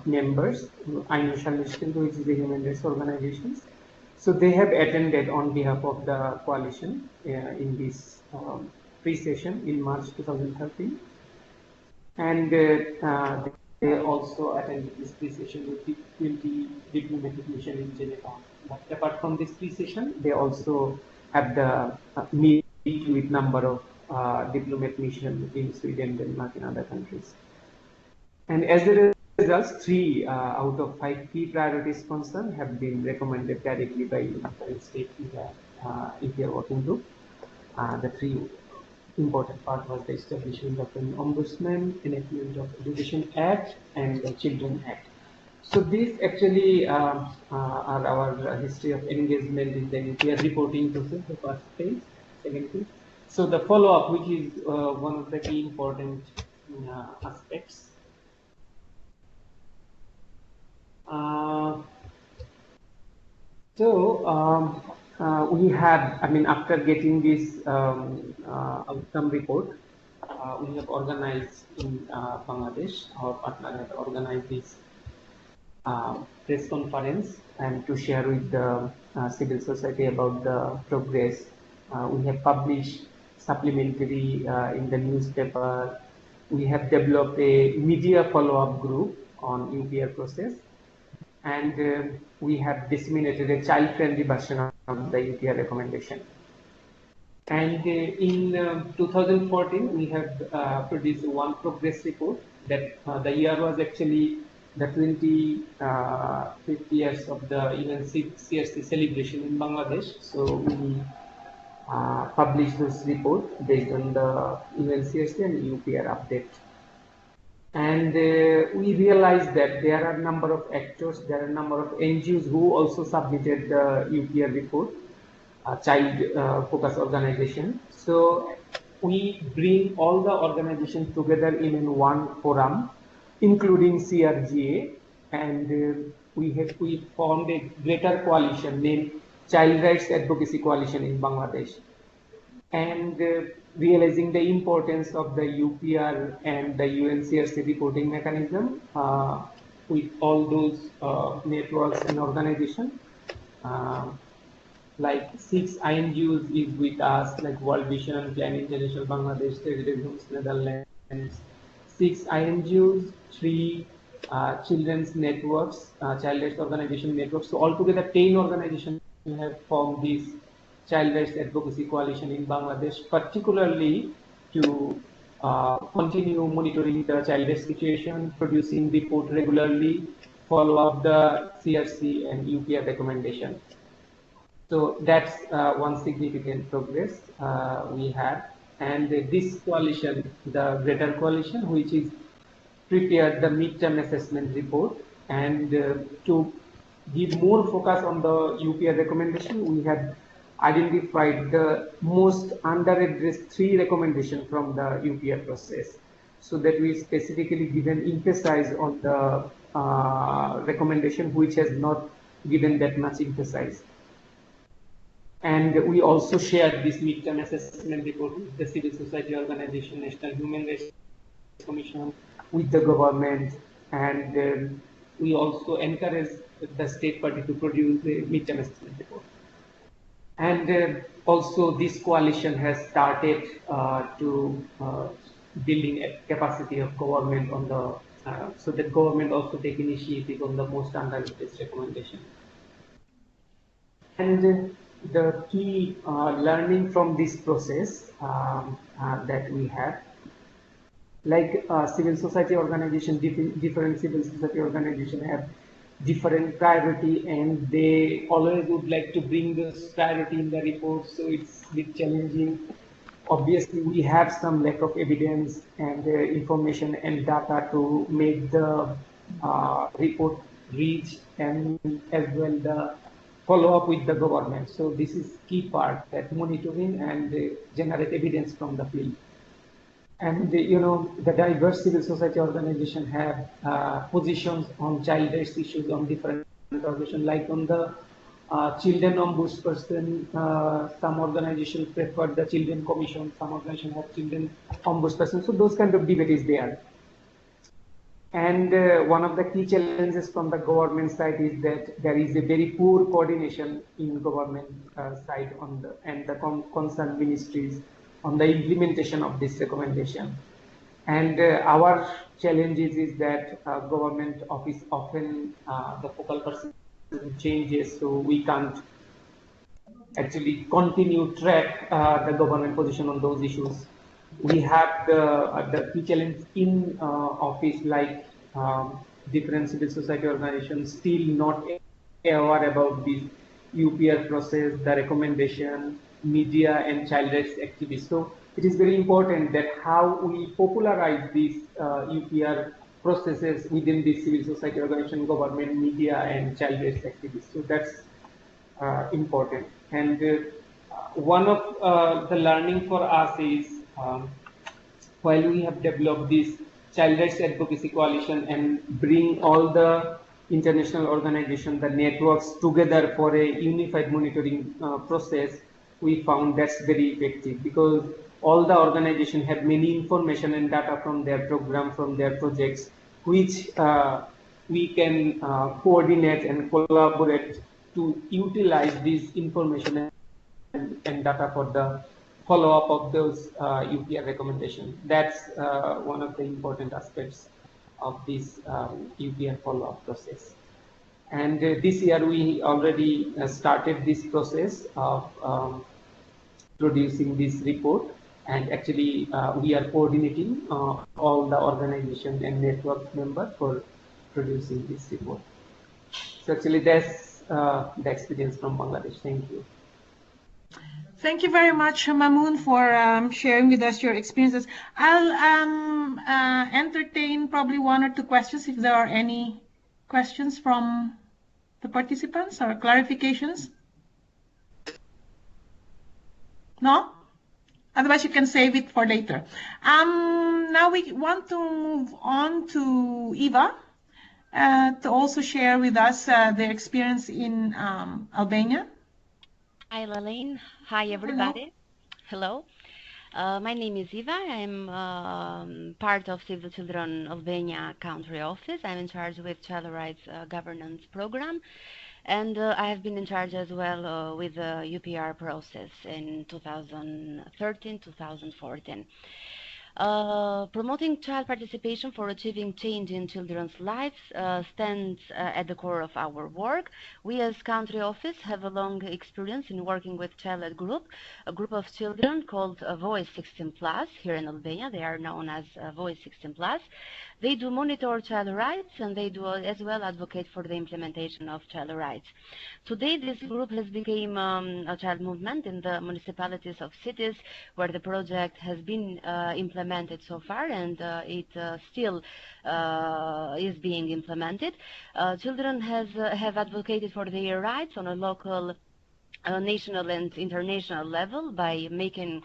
members, financial assistance, which is the human rights organizations, so they have attended on behalf of the coalition in this pre-session in March 2013, and they they also attended this pre-session with the 20 diplomatic mission in Geneva. But apart from this pre-session, they also have the meet with number of diplomat mission in Sweden, Denmark, and other countries. And as a result, 3 out of 5 key priorities concerned have been recommended directly by the state in their working group. The 3 important part was the establishment of an ombudsman, enactment of Education Act, and the Children Act. So these actually are our history of engagement in the nuclear reporting process, the first phase, second phase. So the follow-up, which is one of the key important aspects. We have, after getting this outcome report, we have organized in Bangladesh, our partner has organized this press conference and to share with the civil society about the progress. We have published supplementary in the newspaper. We have developed a media follow-up group on UPR process, and we have disseminated a child-friendly version of the UPR recommendation. And in 2014, we have produced one progress report that the year was actually the 25th years of the UNCRC celebration in Bangladesh. So we published this report based on the UNCRC and UPR update. And we realized that there are a number of actors, there are a number of NGOs who also submitted the UPR report, child focus organization. So we bring all the organizations together in one forum, including CRGA, and we formed a greater coalition named Child Rights Advocacy Coalition in Bangladesh. And realizing the importance of the UPR and the UNCRC reporting mechanism with all those networks and organizations, like 6 INGOs is with us, like World Vision and Plan International Bangladesh, Homes Netherlands, 6 INGOs, 3 children's networks, child rights organization networks. So altogether 10 organizations have formed this Child Rights Advocacy Coalition in Bangladesh, particularly to continue monitoring the child rights situation, producing report regularly, follow up the CRC and UPR recommendation. So that's one significant progress we have. And this coalition, the greater coalition, which is prepared the midterm assessment report, and to give more focus on the UPR recommendation, we have identified the most under-addressed 3 recommendations from the UPR process, so that we specifically give an emphasis on the recommendation which has not given that much emphasis. And we also shared this midterm assessment report with the civil society organization, National Human Rights Commission, with the government, and we also encourage the state party to produce the midterm assessment report. And also this coalition has started to building a capacity of government on the, so that government also take initiative on the most under-addressed recommendation. And the key learning from this process that we have, like civil society organization, different civil society organization have different priority, and they always would like to bring this priority in the report, so it's a bit challenging. Obviously, we have some lack of evidence and information and data to make the report reach, and as well the follow up with the government. So this is key part, that monitoring and generate evidence from the field. And the diverse civil society organization have positions on child rights issues on different organizations, like on the children ombudsperson. Some organizations prefer the children commission, some organizations have children ombudsperson. So those kind of debate is there. And one of the key challenges from the government side is that there is a very poor coordination in government side and the concerned ministries on the implementation of this recommendation. And our challenges is that government office often the focal person changes, so we can't actually continue track the government position on those issues. We have the key challenge in office, like different civil society organizations still not aware about this UPR process, the recommendation, media and child rights activists. So it is very important that how we popularize these UPR processes within the civil society organization, government, media and child rights activists. So that's important. And one of the learning for us is while we have developed this child rights advocacy coalition and bring all the international organizations, the networks together for a unified monitoring process, we found that's very effective, because all the organizations have many information and data from their program, from their projects, which we can coordinate and collaborate to utilize this information and data for the follow-up of those UPR recommendations. That's one of the important aspects of this UPR follow-up process. And this year we already started this process of producing this report, and actually we are coordinating all the organization and network members for producing this report. So actually that's the experience from Bangladesh. Thank you. Thank you very much, Mamoon, for sharing with us your experiences. I'll entertain probably one or two questions if there are any questions from the participants or clarifications. No? Otherwise, you can save it for later. Now we want to move on to Eva to also share with us their experience in Albania. Hi, Lalaine. Hi, everybody. Hello. My name is Eva. I'm part of Save the Children Albania country office. I'm in charge with child rights governance program. And I have been in charge as well with the UPR process in 2013-2014. Promoting child participation for achieving change in children's lives stands at the core of our work. We as country office have a long experience in working with child group, a group of children called Voice 16 Plus here in Albania. They are known as Voice 16 Plus. They do monitor child rights, and they do as well advocate for the implementation of child rights. Today, this group has become a child movement in the municipalities of cities where the project has been implemented so far, and it still is being implemented. Children have advocated for their rights on a local, national and international level by making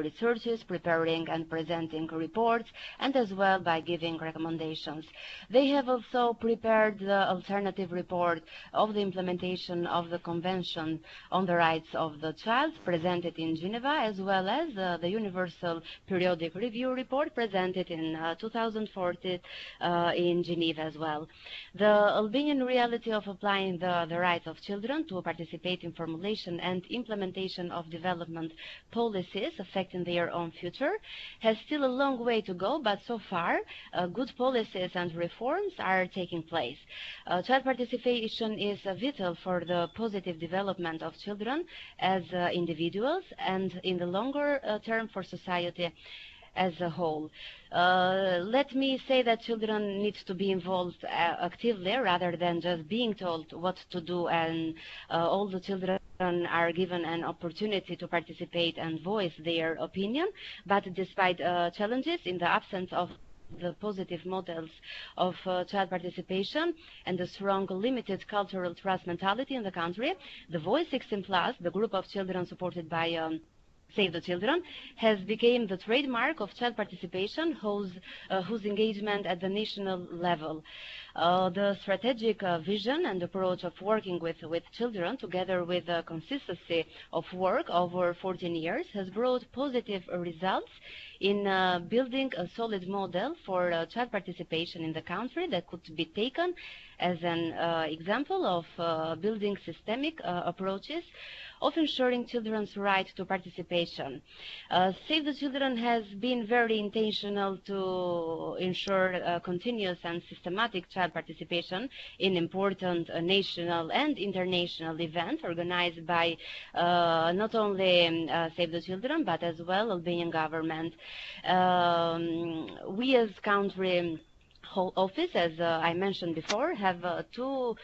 researches, preparing and presenting reports, and as well by giving recommendations. They have also prepared the alternative report of the implementation of the Convention on the Rights of the Child presented in Geneva, as well as the Universal Periodic Review report presented in 2014 in Geneva as well. The Albanian reality of applying the rights of children to participate in formulation and implementation of development policies affecting their own future has still a long way to go, but so far good policies and reforms are taking place. Child participation is vital for the positive development of children as individuals, and in the longer term for society as a whole. Let me say that children need to be involved actively rather than just being told what to do, and all the children are given an opportunity to participate and voice their opinion. But despite challenges in the absence of the positive models of child participation and the strong limited cultural trust mentality in the country, the Voice 16 Plus, the group of children supported by Save the Children, has become the trademark of child participation whose engagement at the national level. The strategic vision and approach of working with children, together with the consistency of work over 14 years, has brought positive results in building a solid model for child participation in the country that could be taken as an example of building systemic approaches of ensuring children's right to participation. Save the Children has been very intentional to ensure continuous and systematic child participation in important national and international events organized by not only Save the Children but as well Albanian government. We as country whole office, as I mentioned before, have two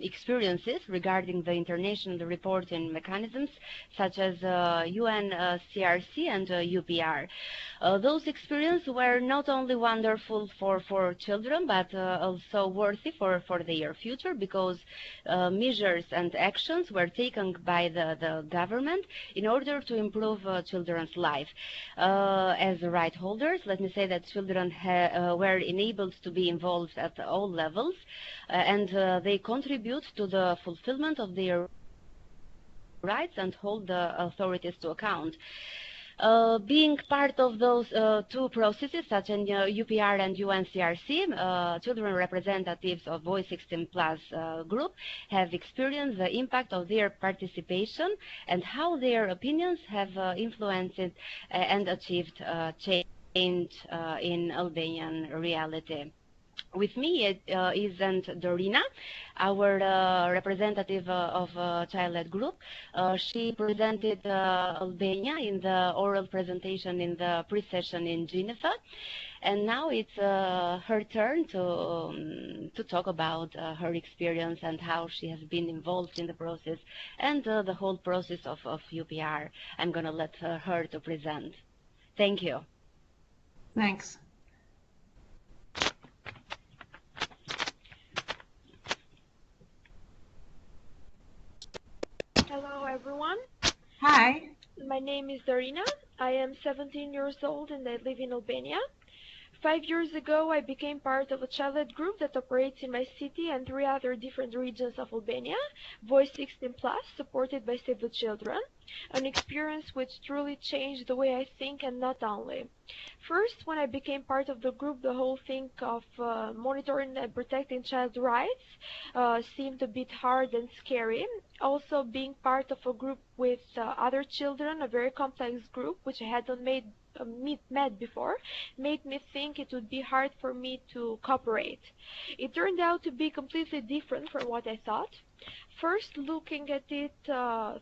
experiences regarding the international reporting mechanisms, such as UNCRC and UPR. Those experiences were not only wonderful for children, but also worthy for their future, because measures and actions were taken by the government in order to improve children's life. As right holders, let me say that children were enabled to be involved at all levels, and they contribute to the fulfillment of their rights and hold the authorities to account. Being part of those two processes, such as UPR and UNCRC, children representatives of Voice 16 Plus group have experienced the impact of their participation and how their opinions have influenced and achieved change in Albanian reality. With me is Dorina, our representative of child-led group. She presented Albania in the oral presentation in the pre-session in Geneva, and now it's her turn to talk about her experience and how she has been involved in the process and the whole process of UPR. I'm going to let her to present. Thank you. Thanks. Hello everyone. Hi. My name is Darina. I am 17 years old and I live in Albania. 5 years ago, I became part of a child-led group that operates in my city and 3 other different regions of Albania, Voice 16 Plus, supported by Save the Children, an experience which truly changed the way I think, and not only. First, when I became part of the group, the whole thing of monitoring and protecting child rights seemed a bit hard and scary. Also, being part of a group with other children, a very complex group, which I hadn't met before, made me think it would be hard for me to cooperate. It turned out to be completely different from what I thought. First, looking at it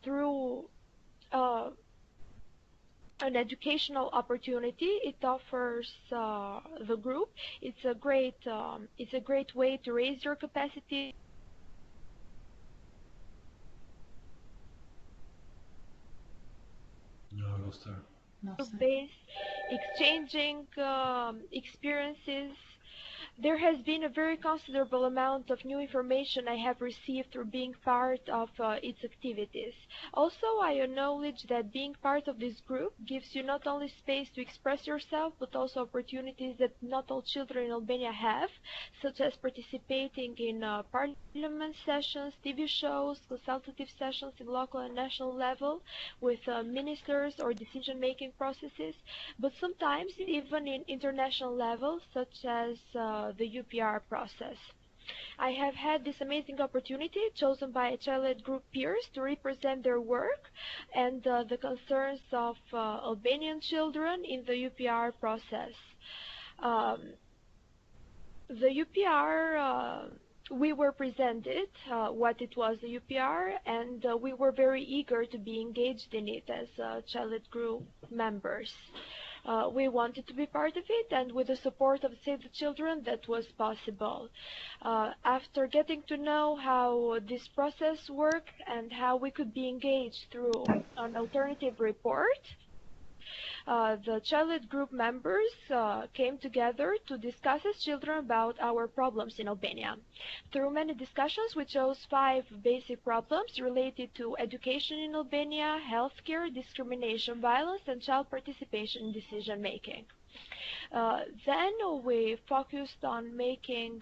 through an educational opportunity, it offers the group. It's a great way to raise your capacity. No, I lost her. Based, exchanging experiences. There has been a very considerable amount of new information I have received through being part of its activities. Also, I acknowledge that being part of this group gives you not only space to express yourself, but also opportunities that not all children in Albania have, such as participating in parliament sessions, TV shows, consultative sessions in local and national level with ministers or decision-making processes, but sometimes even in international level, such as the UPR process. I have had this amazing opportunity, chosen by child-led group peers, to represent their work and the concerns of Albanian children in the UPR process. The UPR, we were presented what it was, the UPR, and we were very eager to be engaged in it as child-led group members. We wanted to be part of it, and with the support of Save the Children, that was possible. After getting to know how this process worked and how we could be engaged through an alternative report, the child-led group members came together to discuss as children about our problems in Albania. Through many discussions, we chose 5 basic problems related to education in Albania, healthcare, discrimination, violence, and child participation in decision-making. Then we focused on making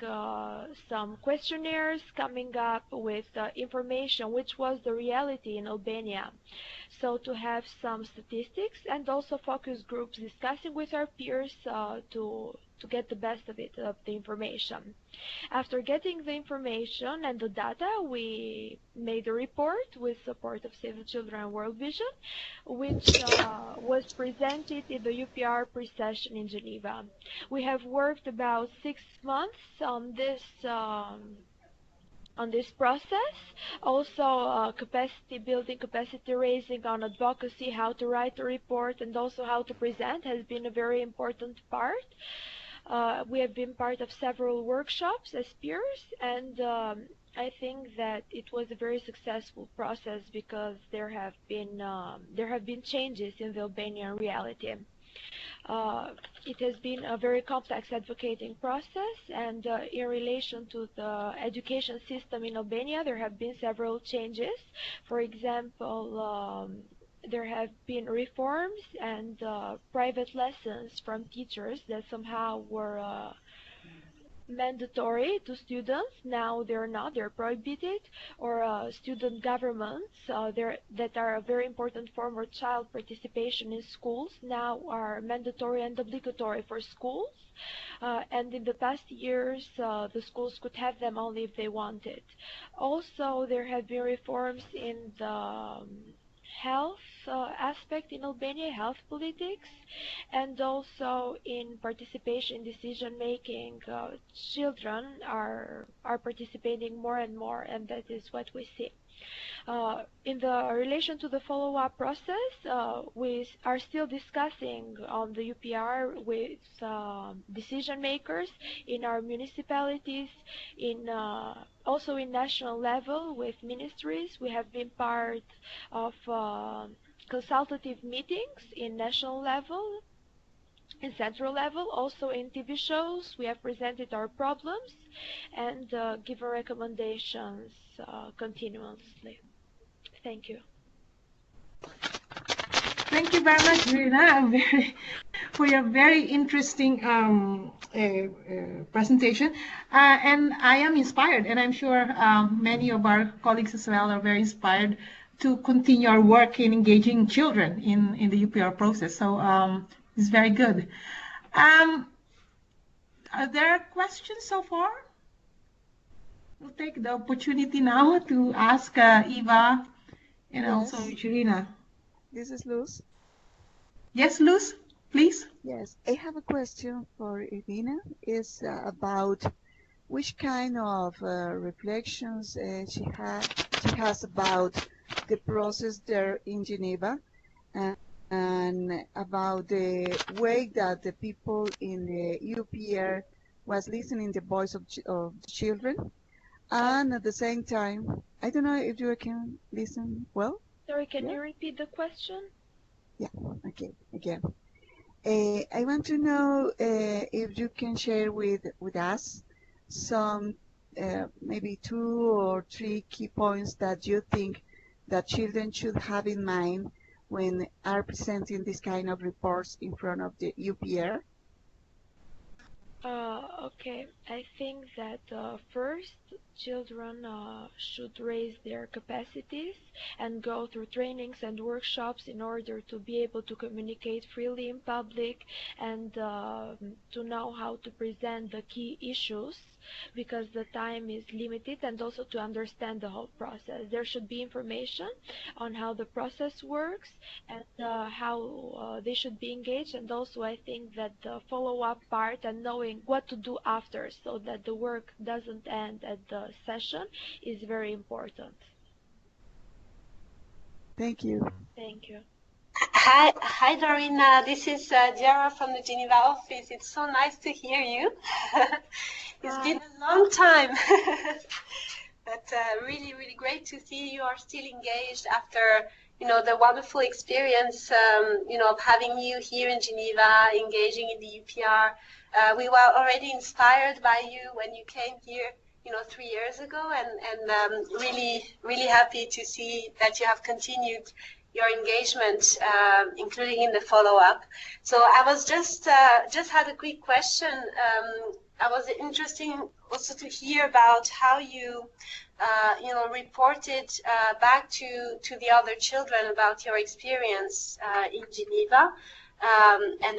some questionnaires, coming up with information which was the reality in Albania. So to have some statistics and also focus groups discussing with our peers to get the best of it, of the information. After getting the information and the data, we made a report with support of Save the Children and World Vision, which was presented in the UPR pre-session in Geneva. We have worked about 6 months on this process. Also capacity building, capacity raising on advocacy, how to write a report and also how to present has been a very important part. We have been part of several workshops as peers, and I think that it was a very successful process because there have been changes in the Albanian reality. It has been a very complex advocating process, and in relation to the education system in Albania, there have been several changes. For example, there have been reforms and private lessons from teachers that somehow were mandatory to students. Now they're not, they're prohibited. Or student governments that are a very important form of child participation in schools now are mandatory and obligatory for schools. And in the past years, the schools could have them only if they wanted. Also, there have been reforms in the health aspect in Albania, health politics, and also in participation in decision making. Children are participating more and more, and that is what we see. In the relation to the follow-up process, we are still discussing on the UPR with decision makers in our municipalities, also in national level with ministries. We have been part of consultative meetings in national level, in central level, also in TV shows. We have presented our problems and given recommendations continuously. Thank you. Thank you very much, Rina, for your very interesting presentation. And I am inspired, and I'm sure many of our colleagues as well are very inspired to continue our work in engaging children in the UPR process. So it's very good. Are there questions so far? We'll take the opportunity now to ask Eva and also Shirina. This is Luz. Yes, Luz, please. Yes, I have a question for Irina. It's about which kind of reflections she has about the process there in Geneva, and about the way that the people in the UPR was listening the voice of children, and at the same time, I don't know if you can listen well. Sorry, can you repeat the question? Yeah, okay, again. I want to know if you can share with us some maybe 2 or 3 key points that you think that children should have in mind when are presenting this kind of reports in front of the UPR. Okay, I think that first, children should raise their capacities and go through trainings and workshops in order to be able to communicate freely in public and to know how to present the key issues, because the time is limited, and also to understand the whole process. There should be information on how the process works and how they should be engaged, and also I think that the follow-up part and knowing what to do after so that the work doesn't end at the session is very important. Thank you. Thank you. Hi, Dorina. This is Diarra from the Geneva office. It's so nice to hear you. It's been a long time, but really, really great to see you are still engaged after, the wonderful experience, of having you here in Geneva, engaging in the UPR. We were already inspired by you when you came here, 3 years ago, and really, really happy to see that you have continued your engagement, including in the follow-up. So I was just had a quick question. I was interested also to hear about how you reported back to the other children about your experience in Geneva, and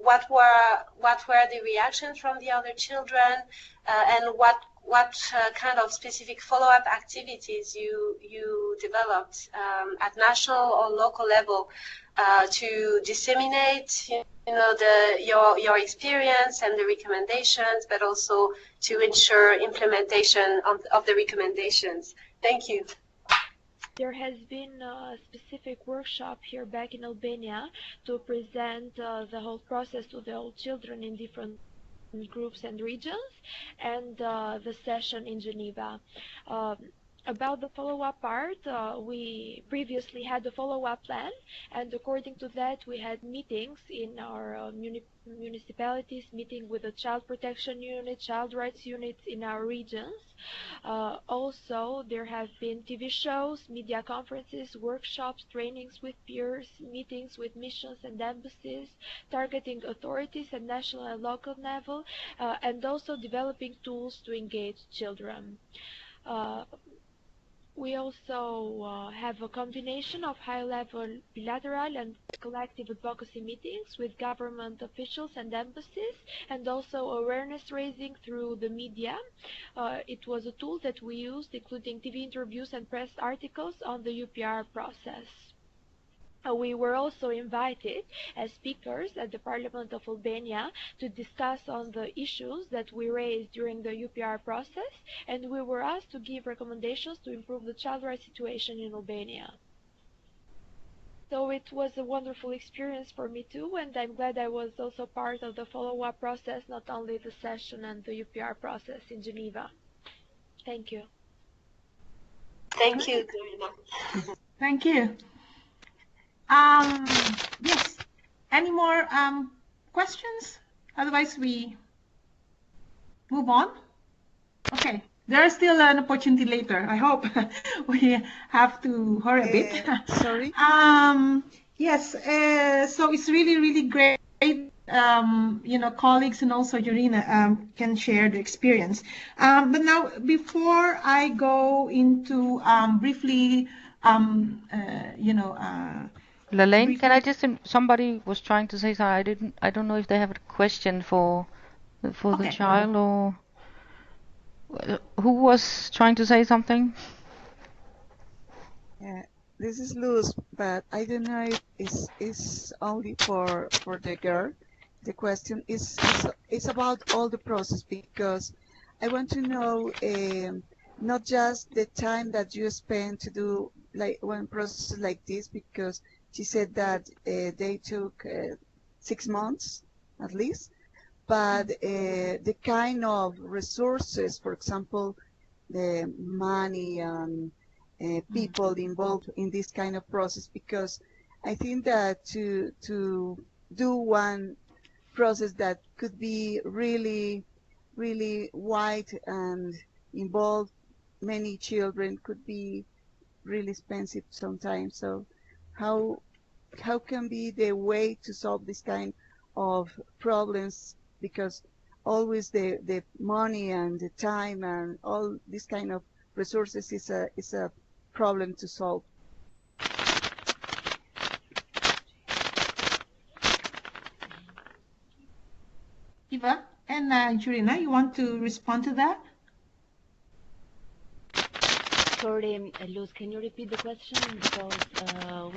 what were the reactions from the other children, and what kind of specific follow-up activities you developed at national or local level to disseminate your experience and the recommendations, but also to ensure implementation of the recommendations. Thank you. There has been a specific workshop here back in Albania to present the whole process to the old children in different groups and regions, and the session in Geneva. About the follow-up part, we previously had a follow-up plan, and according to that we had meetings in our municipalities, meeting with the child protection unit, child rights units in our regions. Also, there have been TV shows, media conferences, workshops, trainings with peers, meetings with missions and embassies, targeting authorities at national and local level, and also developing tools to engage children. We also have a combination of high-level bilateral and collective advocacy meetings with government officials and embassies, and also awareness raising through the media. It was a tool that we used, including TV interviews and press articles on the UPR process. We were also invited as speakers at the Parliament of Albania to discuss on the issues that we raised during the UPR process, and we were asked to give recommendations to improve the child rights situation in Albania. So it was a wonderful experience for me too, and I'm glad I was also part of the follow-up process, not only the session and the UPR process in Geneva. Thank you. Thank you. Thank you. Yes. Any more questions? Otherwise, we move on. Okay. There is still an opportunity later. I hope we have to hurry a bit. Sorry. Yes. So it's really, really great. Colleagues and also Jorina can share the experience. But now, before I go into briefly, Lalaine, can I just? Somebody was trying to say something. I don't know if they have a question for the child, or who was trying to say something. Yeah, this is Luz, but I don't know if it's only for the girl. The question is about all the process, because I want to know not just the time that you spend to do like one process like this, because she said that they took 6 months at least, but the kind of resources, for example, the money and people involved in this kind of process, because I think that to do one process that could be really, really wide and involve many children could be really expensive sometimes. So how can be the way to solve this kind of problems, because always the money and the time and all this kind of resources is a problem to solve. Eva and Jorina, you want to respond to that? Sorry, Luz, can you repeat the question? Because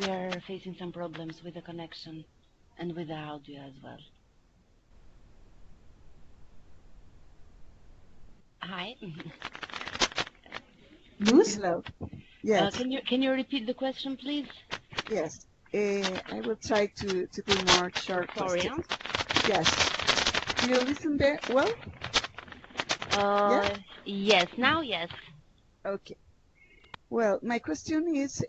we are facing some problems with the connection and with the audio as well. Hi. Luz? Hello. Yes. Can you repeat the question, please? Yes. I will try to do more short questions. Yes. Do you listen there well? Yeah? Yes. Now, yes. Okay. Well, my question is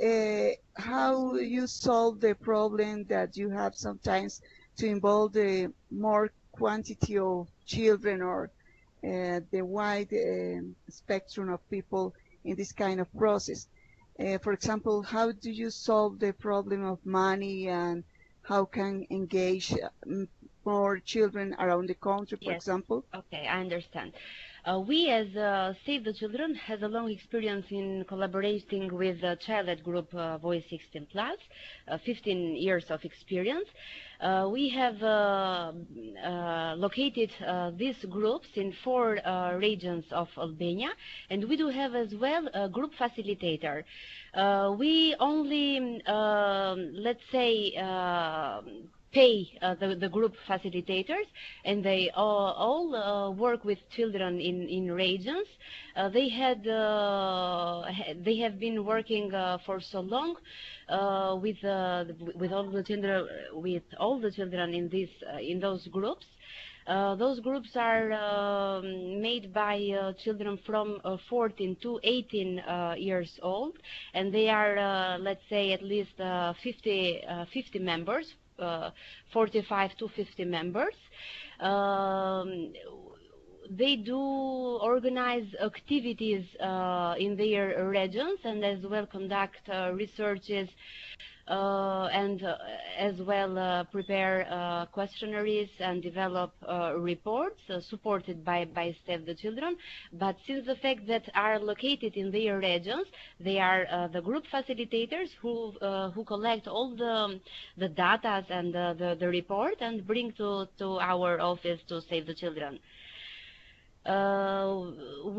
how you solve the problem that you have sometimes to involve the more quantity of children or the wide spectrum of people in this kind of process. For example, how do you solve the problem of money, and how can engage more children around the country, for Yes. example? Okay, I understand. We as Save the Children has a long experience in collaborating with the child group Voice 16 Plus, 15 years of experience. We have located these groups in 4 regions of Albania, and we do have as well a group facilitator. We only, let's say, pay the group facilitators, and they all work with children in regions. They have been working for so long with all the children in those groups. Those groups are made by children from 14 to 18 years old, and they are, let's say, at least 50 members, 45 to 50 members. They do organize activities in their regions, and as well conduct researches, and as well prepare questionnaires and develop reports supported by Save the Children. But since the fact that are located in their regions, they are the group facilitators who collect all the data and the report and bring to our office to Save the Children.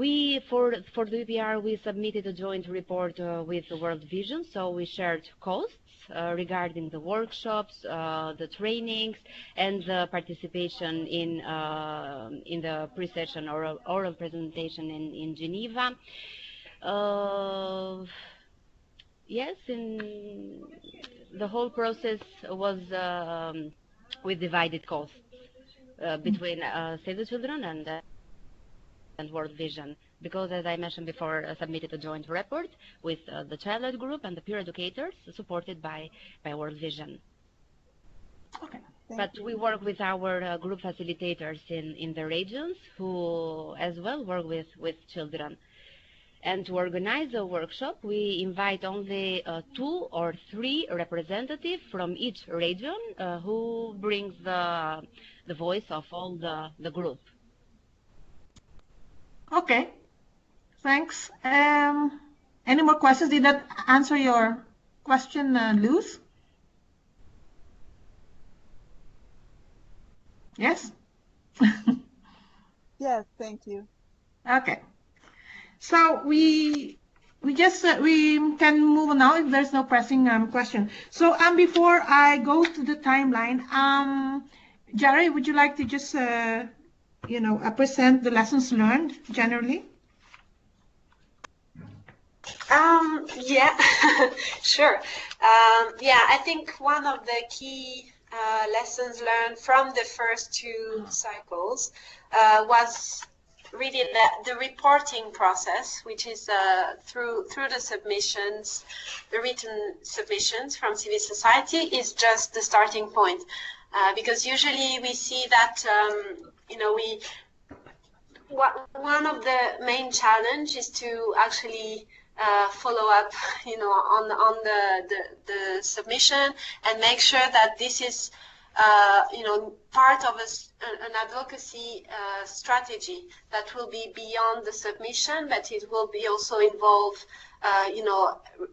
We for the UPR we submitted a joint report with World Vision, so we shared costs regarding the workshops, the trainings, and the participation in the pre-session oral presentation in Geneva. Yes, in the whole process was with divided costs between Save the Children and World Vision, because, as I mentioned before, submitted a joint report with the child group and the peer educators, supported by World Vision. Okay. But we work with our group facilitators in the regions, who as well work with children. And to organize a workshop, we invite only 2 or 3 representatives from each region who brings the voice of all the group. Okay, thanks. Any more questions? Did that answer your question, Luz? Yes? Yes, thank you. Okay. So we can move on now if there's no pressing question. So before I go to the timeline, Diarra, would you like to just present the lessons learned generally? Yeah, sure. Yeah, I think one of the key lessons learned from the first 2 cycles was really the reporting process, which is through the submissions, the written submissions from civil society, is just the starting point. Because usually we see that one of the main challenge is to actually follow up, on the submission, and make sure that this is part of an advocacy strategy that will be beyond the submission, but it will be also involve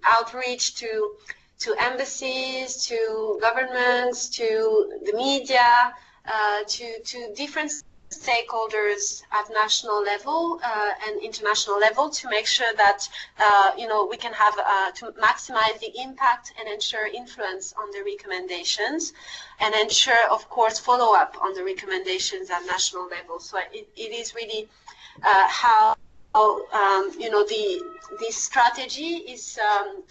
outreach to embassies, to governments, to the media, to different stakeholders at national level and international level, to make sure that we can have to maximize the impact and ensure influence on the recommendations, and ensure, of course, follow up on the recommendations at national level. So it is really how this strategy is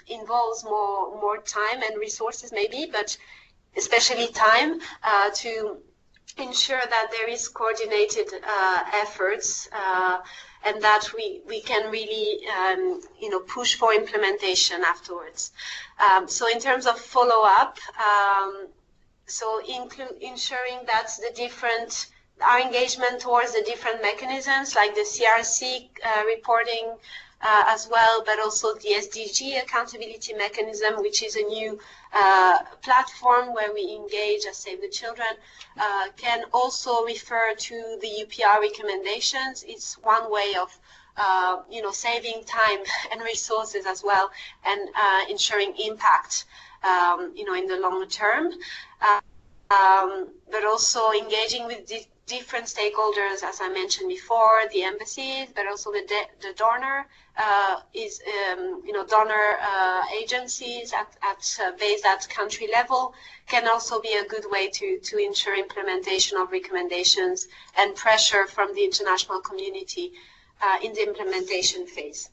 involves more time and resources, maybe, but especially time to ensure that there is coordinated efforts and that we can really push for implementation afterwards. So in terms of follow-up, so ensuring that our engagement towards the different mechanisms, like the CRC reporting as well, but also the SDG accountability mechanism, which is a new platform where we engage as Save the Children, can also refer to the UPR recommendations. It's one way of saving time and resources as well, and ensuring impact, in the longer term. But also engaging with different stakeholders, as I mentioned before, the embassies, but also the donor donor agencies based at country level can also be a good way to ensure implementation of recommendations and pressure from the international community in the implementation phase.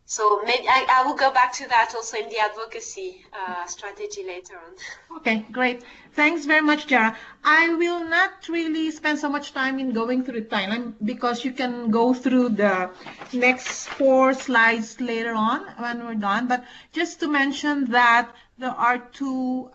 So maybe I will go back to that also in the advocacy strategy later on. Okay, great. Thanks very much, Diarra. I will not really spend so much time in going through the timeline because you can go through the next 4 slides later on when we're done. But just to mention that there are 2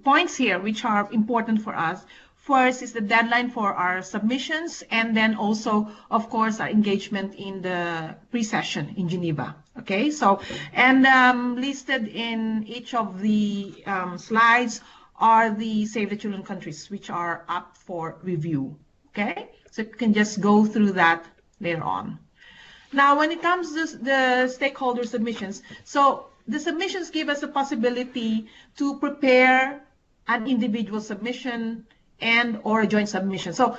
points here which are important for us. First is the deadline for our submissions, and then also, of course, our engagement in the pre-session in Geneva. Okay, so, and listed in each of the slides are the Save the Children countries, which are up for review. Okay, so you can just go through that later on. Now, when it comes to the stakeholder submissions, so the submissions give us a possibility to prepare an individual submission and or a joint submission. So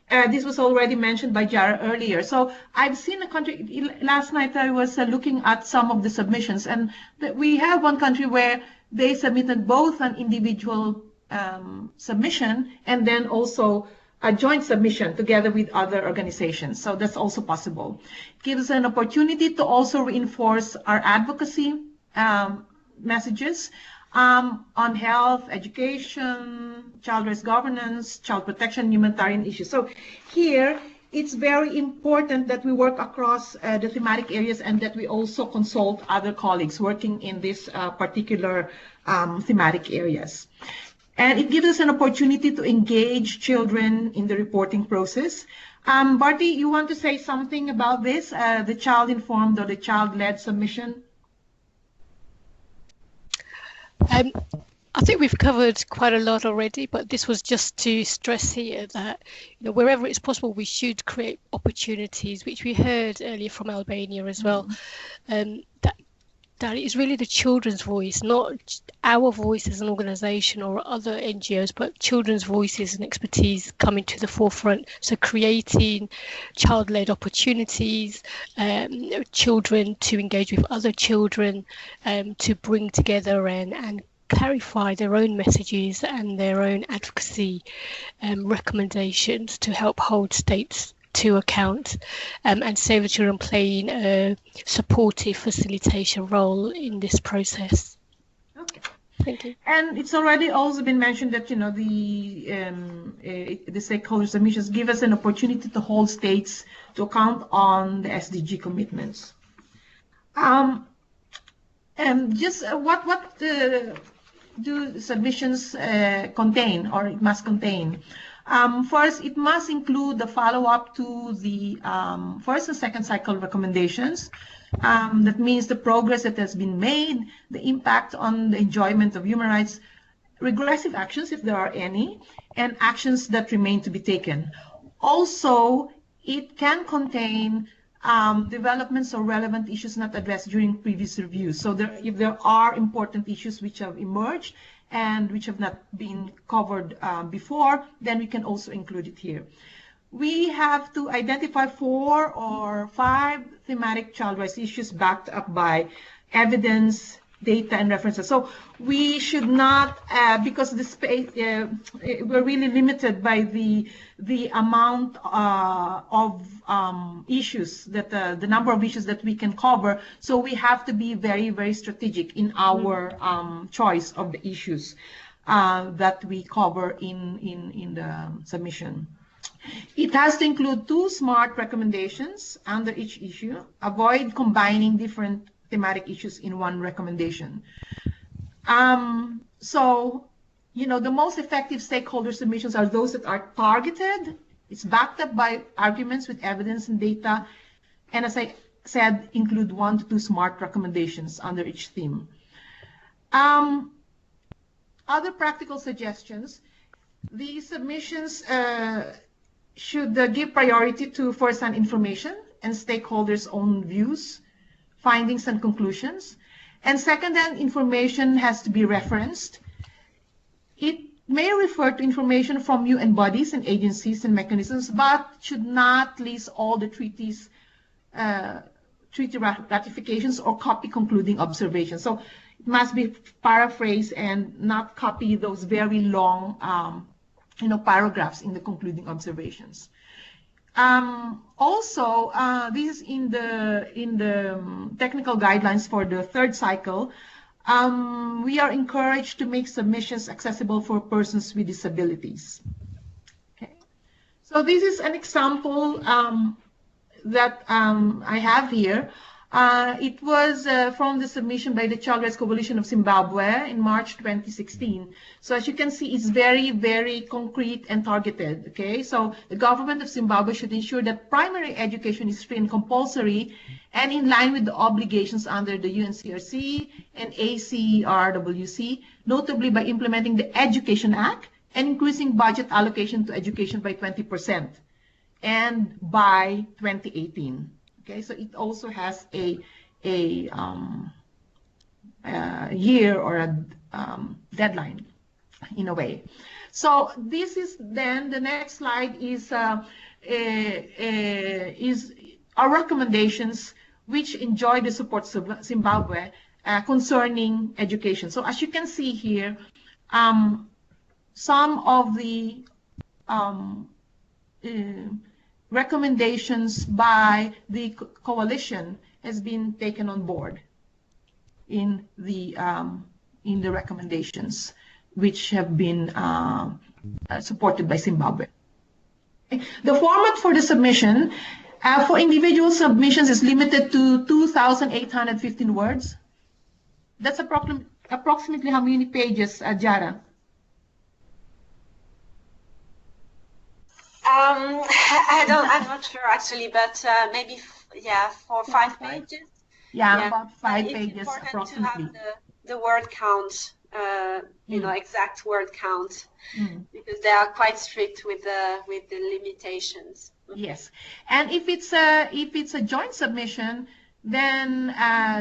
this was already mentioned by Diarra earlier. So I've seen a country, last night I was looking at some of the submissions, and we have one country where they submitted both an individual submission and then also a joint submission together with other organizations. So that's also possible. It gives us an opportunity to also reinforce our advocacy messages on health, education, child rights governance, child protection, humanitarian issues. So here, it's very important that we work across the thematic areas and that we also consult other colleagues working in these particular thematic areas. And it gives us an opportunity to engage children in the reporting process. Barty, you want to say something about this, the child-informed or the child-led submission? I think we've covered quite a lot already, but this was just to stress here that wherever it's possible, we should create opportunities, which we heard earlier from Albania as well. That is really the children's voice, not our voice as an organisation or other NGOs, but children's voices and expertise coming to the forefront. So creating child-led opportunities, children to engage with other children, to bring together and clarify their own messages and their own advocacy recommendations to help hold states to account, and Save the Children playing a supportive facilitation role in this process. Okay. Thank you. And it's already also been mentioned that the stakeholder submissions give us an opportunity to hold states to account on the SDG commitments. Just what do submissions contain, or it must contain? First, it must include the follow-up to the first and second cycle recommendations. That means the progress that has been made, the impact on the enjoyment of human rights, regressive actions, if there are any, and actions that remain to be taken. Also, it can contain developments or relevant issues not addressed during previous reviews. So if there are important issues which have emerged and which have not been covered before, then we can also include it here. We have to identify 4 or 5 thematic child rights issues backed up by evidence, data, and references. So we should not, because the space, we're really limited by the amount of issues, that the number of issues that we can cover. So we have to be very, very strategic in our choice of the issues that we cover in the submission. It has to include 2 SMART recommendations under each issue. Avoid combining different thematic issues in one recommendation. So, the most effective stakeholder submissions are those that are targeted It's backed up by arguments with evidence and data, and as I said, include 1 to 2 SMART recommendations under each theme. Other practical suggestions: the submissions should give priority to first-hand information and stakeholders' own views, findings, and conclusions. And second-hand information has to be referenced. It may refer to information from UN bodies and agencies and mechanisms, but should not list all the treaty ratifications or copy concluding observations. So it must be paraphrased and not copy those very long paragraphs in the concluding observations. Also, this is in the technical guidelines for the third cycle. We are encouraged to make submissions accessible for persons with disabilities. Okay. So this is an example that I have here. It was from the submission by the Child Rights Coalition of Zimbabwe in March 2016. So as you can see, it's very, very concrete and targeted. Okay, so the government of Zimbabwe should ensure that primary education is free and compulsory and in line with the obligations under the UNCRC and ACRWC, notably by implementing the Education Act and increasing budget allocation to education by 20% and by 2018. Okay, so it also has a year or a deadline in a way. So this is then the next slide is our recommendations which enjoy the support of Zimbabwe concerning education. So as you can see here, some of the recommendations by the coalition has been taken on board in the recommendations which have been supported by Zimbabwe. The format for the submission for individual submissions is limited to 2,815 words. That's approximately how many pages, Diarra? I'm not sure actually, but maybe 4 or 5 pages. Yeah, about 5 pages it's approximately. to have the word count, exact word count, because they are quite strict with the limitations. Yes, and if it's a joint submission, then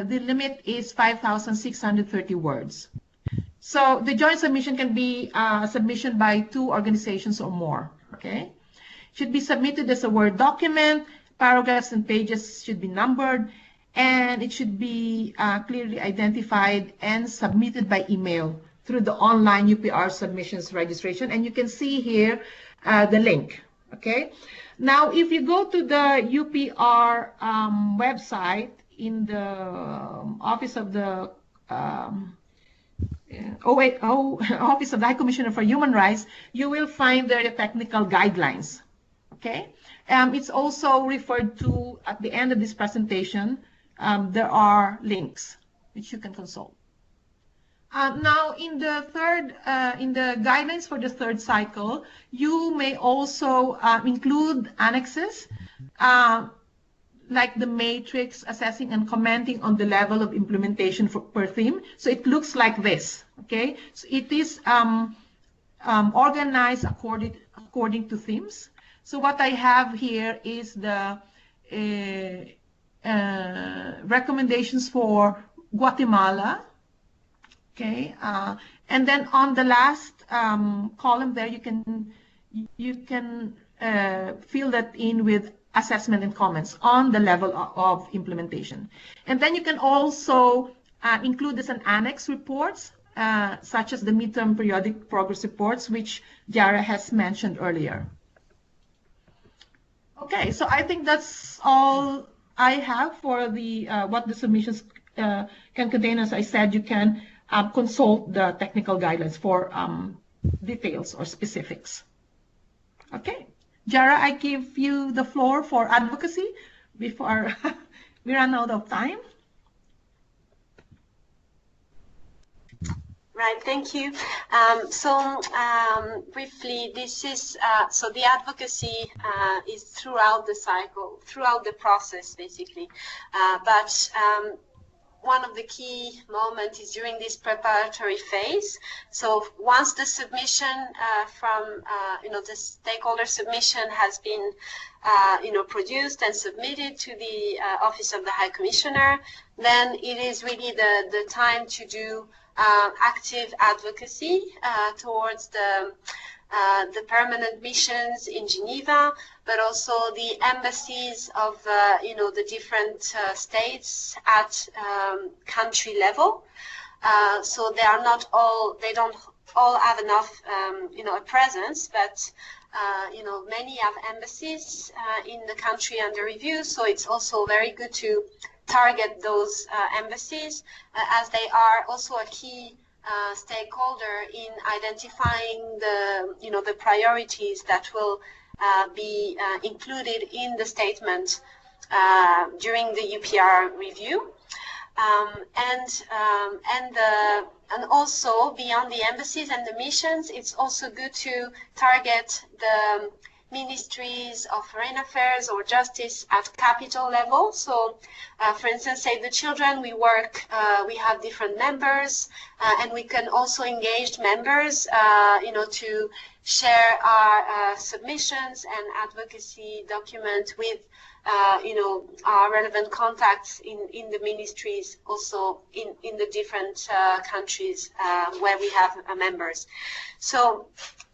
the limit is 5,630 words. So the joint submission can be a submission by 2 organizations or more. Okay. Should be submitted as a Word document, paragraphs and pages should be numbered, and it should be clearly identified and submitted by email through the online UPR submissions registration. And you can see here the link. Okay. Now, if you go to the UPR website in the Office of the Office of the High Commissioner for Human Rights, you will find there the technical guidelines. Okay, it's also referred to at the end of this presentation. There are links which you can consult. Now, in the guidelines for the third cycle, you may also include annexes like the matrix assessing and commenting on the level of implementation per theme. So it looks like this. Okay, so it is organized according to themes. So what I have here is the recommendations for Guatemala. Okay, and then on the last column there, you can fill that in with assessment and comments on the level of implementation. And then you can also include this in annex reports, such as the midterm periodic progress reports, which Diarra has mentioned earlier. Okay, so I think that's all I have for the what the submissions can contain. As I said, you can consult the technical guidelines for details or specifics. Okay, Diarra, I give you the floor for advocacy before we run out of time. Right, thank you. Briefly, this is, so the advocacy is throughout the cycle, throughout the process, basically. One of the key moments is during this preparatory phase. So once the submission from, the stakeholder submission has been, produced and submitted to the Office of the High Commissioner, then it is really the time to do active advocacy towards the permanent missions in Geneva, but also the embassies of the different states at country level. So they are not all, they don't all have enough a presence, but many have embassies in the country under review. So it's also very good to target those embassies as they are also a key stakeholder in identifying the priorities that will be included in the statement during the UPR review. And also beyond the embassies and the missions, it's also good to target the ministries of foreign affairs or justice at capital level. So, for instance, Save the Children, we work, we have different members, and we can also engage members, to share our submissions and advocacy document with, our relevant contacts in the ministries, also in the different countries where we have members. So,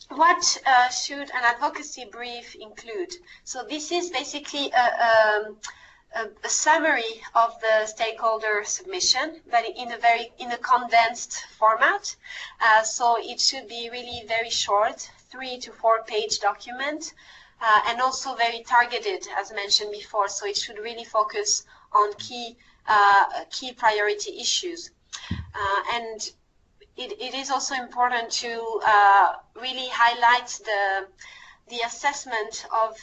what should an advocacy brief include? So this is basically a summary of the stakeholder submission, but in a condensed format. So it should be really very short, 3 to 4 page document, and also very targeted, as mentioned before. So it should really focus on key priority issues. And it is also important to really highlight the assessment of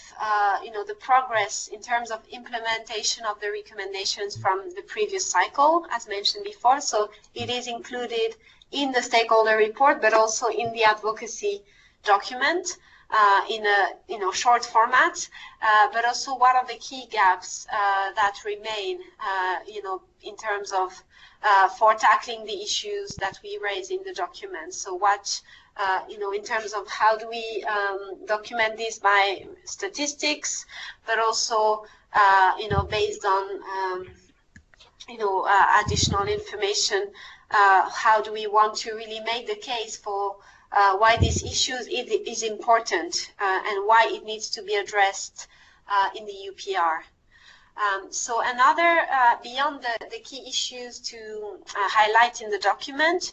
the progress in terms of implementation of the recommendations from the previous cycle, as mentioned before. So it is included in the stakeholder report, but also in the advocacy document in a short format. But also what are the key gaps that remain, in terms of for tackling the issues that we raise in the document. So what, in terms of how do we document this by statistics, but also, based on, additional information, how do we want to really make the case for why this issue is important and why it needs to be addressed in the UPR. So another, beyond the key issues to highlight in the document,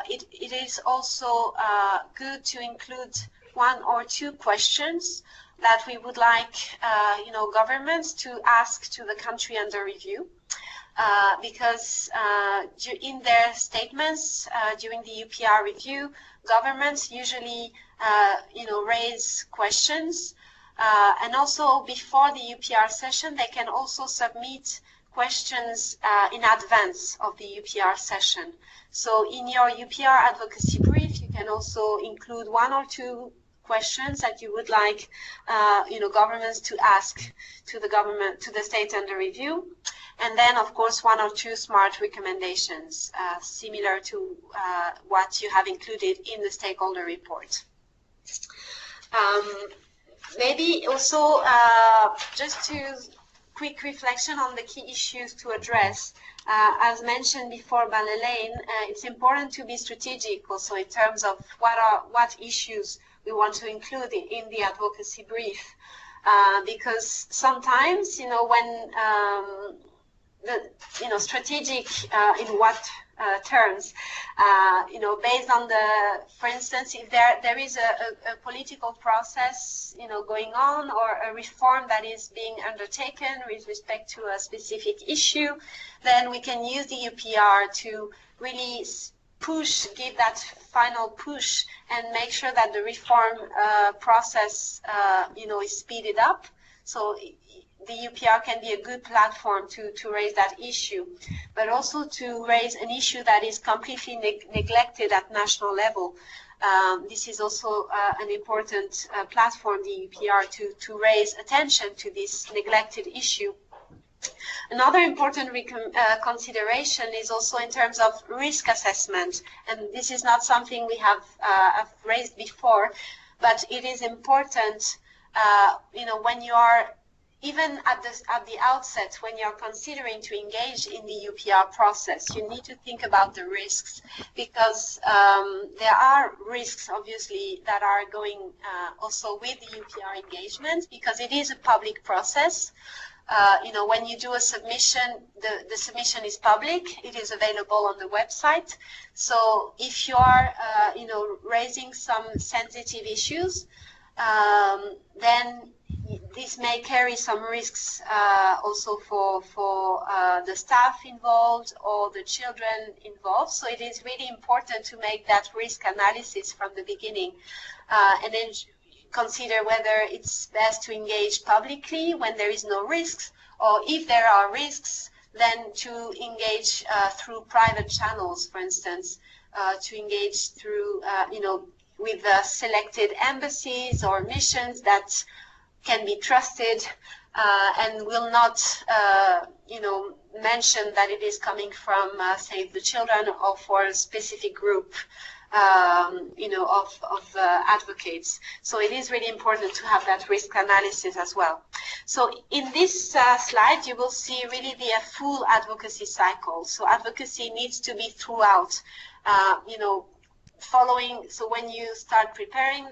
it is also good to include 1 or 2 questions that we would like, governments to ask to the country under review. Because in their statements during the UPR review, governments usually, raise questions. And also before the UPR session, they can also submit questions in advance of the UPR session. So in your UPR advocacy brief, you can also include 1 or 2 questions that you would like, governments to ask to the state under review. And then, of course, 1 or 2 smart recommendations, similar to what you have included in the stakeholder report. Maybe also just to quick reflection on the key issues to address. As mentioned before by Lalaine, it's important to be strategic also in terms of what issues we want to include in the advocacy brief. Because sometimes, when strategic in what terms, based on for instance, if there is a political process, going on, or a reform that is being undertaken with respect to a specific issue, then we can use the UPR to really give that final push and make sure that the reform process, is speeded up. So the UPR can be a good platform to raise that issue, but also to raise an issue that is completely neglected at national level. This is also an important platform, the UPR, to raise attention to this neglected issue. Another important consideration is also in terms of risk assessment, and this is not something we have raised before, but it is important, when you are, even at the outset, when you're considering to engage in the UPR process, you need to think about the risks, because there are risks, obviously, that are going also with the UPR engagement, because it is a public process. When you do a submission, the submission is public. It is available on the website. So if you are, raising some sensitive issues, then this may carry some risks also for the staff involved or the children involved. So it is really important to make that risk analysis from the beginning, and then consider whether it's best to engage publicly when there is no risks, or if there are risks, then to engage through private channels, for instance, to engage through, with selected embassies or missions that can be trusted and will not, mention that it is coming from Save the Children or for a specific group, of advocates. So it is really important to have that risk analysis as well. So in this slide, you will see really the full advocacy cycle. So advocacy needs to be throughout, following. So when you start preparing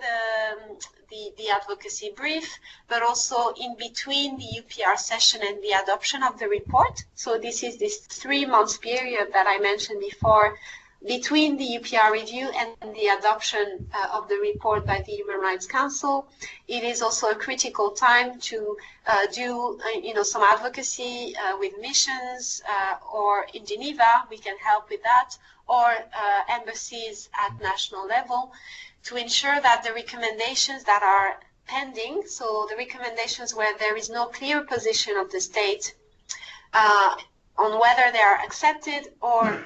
the advocacy brief, but also in between the UPR session and the adoption of the report. So this is this 3-month period that I mentioned before, between the UPR review and the adoption of the report by the Human Rights Council. It is also a critical time to do, some advocacy with missions, or in Geneva, we can help with that, or embassies at national level, to ensure that the recommendations that are pending, so the recommendations where there is no clear position of the state on whether they are accepted or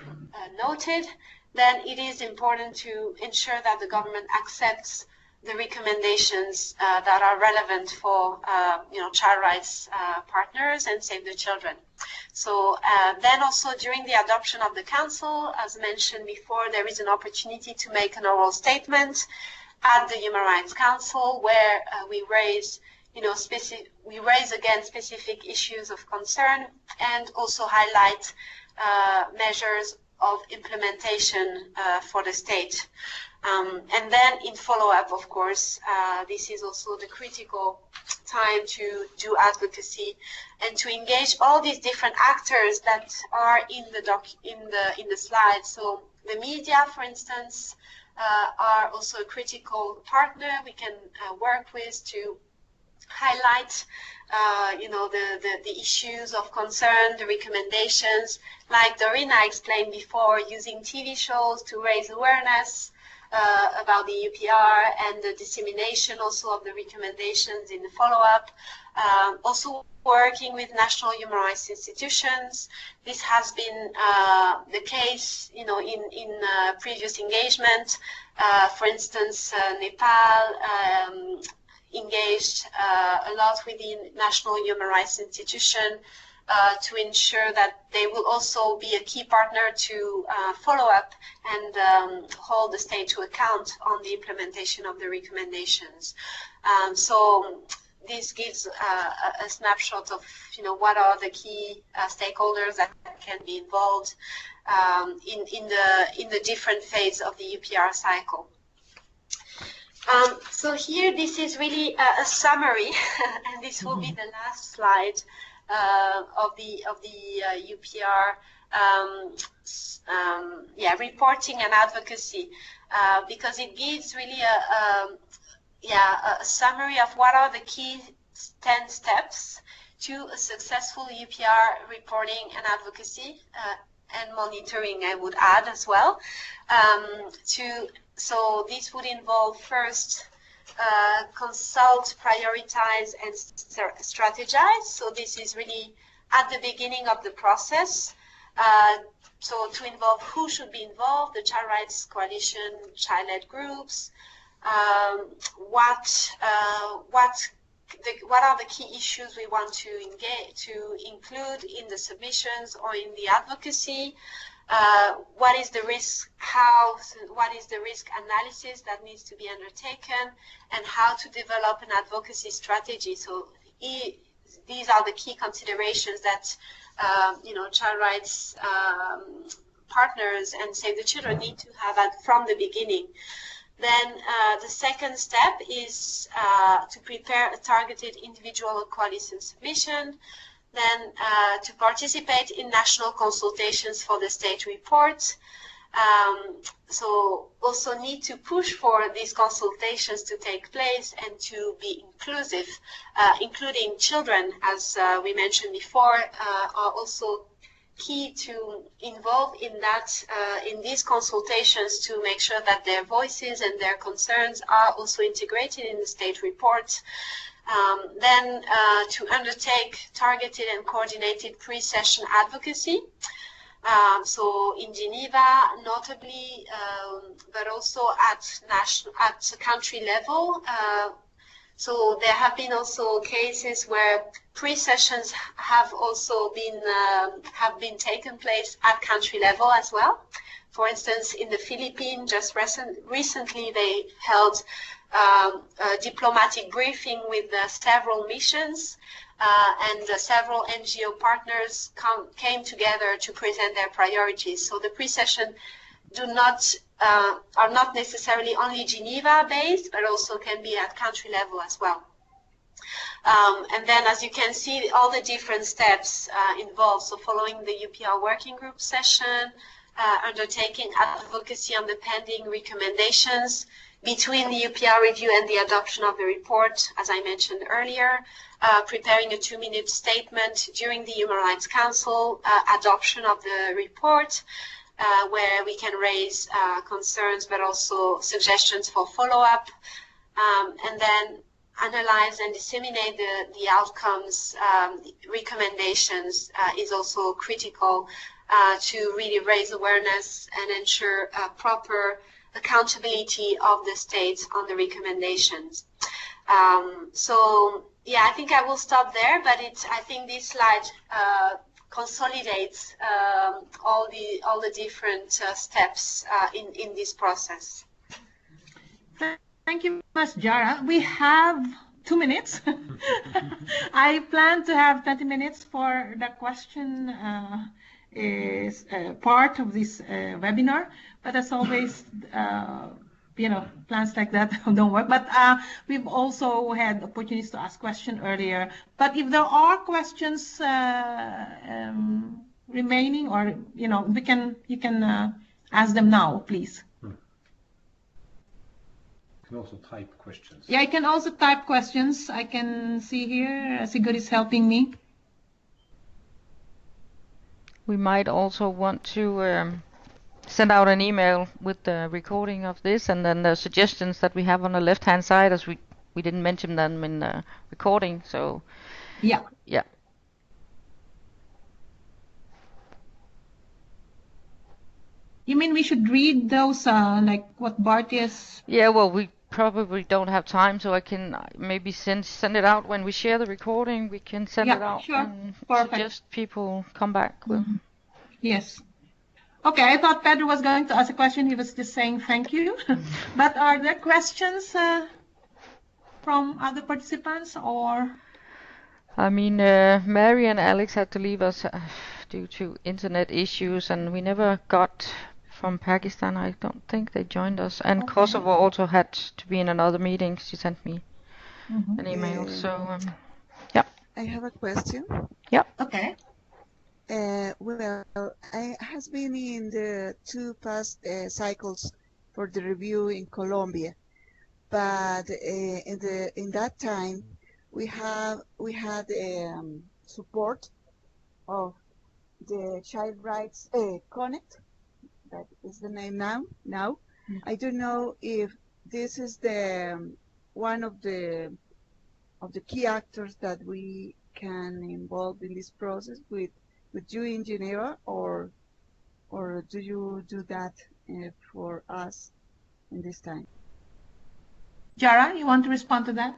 noted, then it is important to ensure that the government accepts the recommendations that are relevant for, child rights partners and Save the Children. So then also during the adoption of the Council, as mentioned before, there is an opportunity to make an oral statement at the Human Rights Council where we raise again specific issues of concern and also highlight measures of implementation for the state. And then in follow-up, of course, this is also the critical time to do advocacy and to engage all these different actors that are in the slides. So the media, for instance, are also a critical partner we can work with to highlight the issues of concern, the recommendations, like Dorina explained before, using TV shows to raise awareness about the UPR and the dissemination also of the recommendations in the follow-up. Also working with national human rights institutions. This has been the case, in previous engagement. For instance, Nepal engaged a lot with the National Human Rights Institution to ensure that they will also be a key partner to follow up and hold the state to account on the implementation of the recommendations. So this gives a snapshot of what are the key stakeholders that can be involved in the different phase of the UPR cycle. So here, this is really a summary, and this will be the last slide of the UPR reporting and advocacy, because it gives really a summary of what are the key 10 steps to a successful UPR reporting and advocacy and monitoring, I would add as well. So this would involve first consult, prioritize, and strategize. So this is really at the beginning of the process. So to involve who should be involved, the Child Rights Coalition, child-led groups, what are the key issues we want to include in the submissions or in the advocacy. What is the risk? What is the risk analysis that needs to be undertaken, and how to develop an advocacy strategy? So these are the key considerations that child rights partners and Save the Children need to have from the beginning. Then the second step is to prepare a targeted individual or coalition submission. Then to participate in national consultations for the state report. So also need to push for these consultations to take place and to be inclusive, including children, as we mentioned before, are also key to involve in these consultations to make sure that their voices and their concerns are also integrated in the state report. Then to undertake targeted and coordinated pre-session advocacy. So in Geneva, notably, but also at country level. So there have been also cases where pre-sessions have also been taken place at country level as well. For instance, in the Philippines, just recently they held a diplomatic briefing with several missions, and several NGO partners came together to present their priorities. So the pre-session are not necessarily only Geneva based, but also can be at country level as well. And then, as you can see, all the different steps involved. So following the UPR working group session, undertaking advocacy on the pending recommendations, between the UPR review and the adoption of the report, as I mentioned earlier, preparing a 2-minute statement during the Human Rights Council, adoption of the report, where we can raise concerns but also suggestions for follow-up, and then analyze and disseminate the outcomes, recommendations is also critical to really raise awareness and ensure proper accountability of the states on the recommendations. So yeah, I think I will stop there, but I think this slide consolidates all the different steps in this process. Thank you, Ms. Diarra. We have 2 minutes. I plan to have 20 minutes for the question is part of this webinar, but as always, plans like that don't work. But we've also had opportunities to ask questions earlier. But if there are questions remaining, or you can ask them now, please. You can also type questions. Yeah, I can also type questions. I can see here, Sigurd is helping me. We might also want to send out an email with the recording of this, and then the suggestions that we have on the left-hand side, as we didn't mention them in the recording. So yeah. You mean we should read those, like what Bart is? Yeah, well, we probably don't have time, so I can maybe send it out when we share the recording. We can send it out, sure. And Perfect. suggest people come back with. Yes. Okay, I thought Pedro was going to ask a question. He was just saying thank you. But are there questions from other participants, or? I mean, Mary and Alex had to leave us due to internet issues, and we never got from Pakistan. I don't think they joined us. And okay. Kosovo also had to be in another meeting. She sent me an email. So, yeah. I have a question. Yeah. Okay. Well, I has been in the 2 past cycles for the review in Colombia, but in that time we had support of the Child Rights Connect. That is the name now. I don't know if this is the one of the key actors that we can involve in this process with you in Geneva, or do you do that for us in this time? Diarra, you want to respond to that?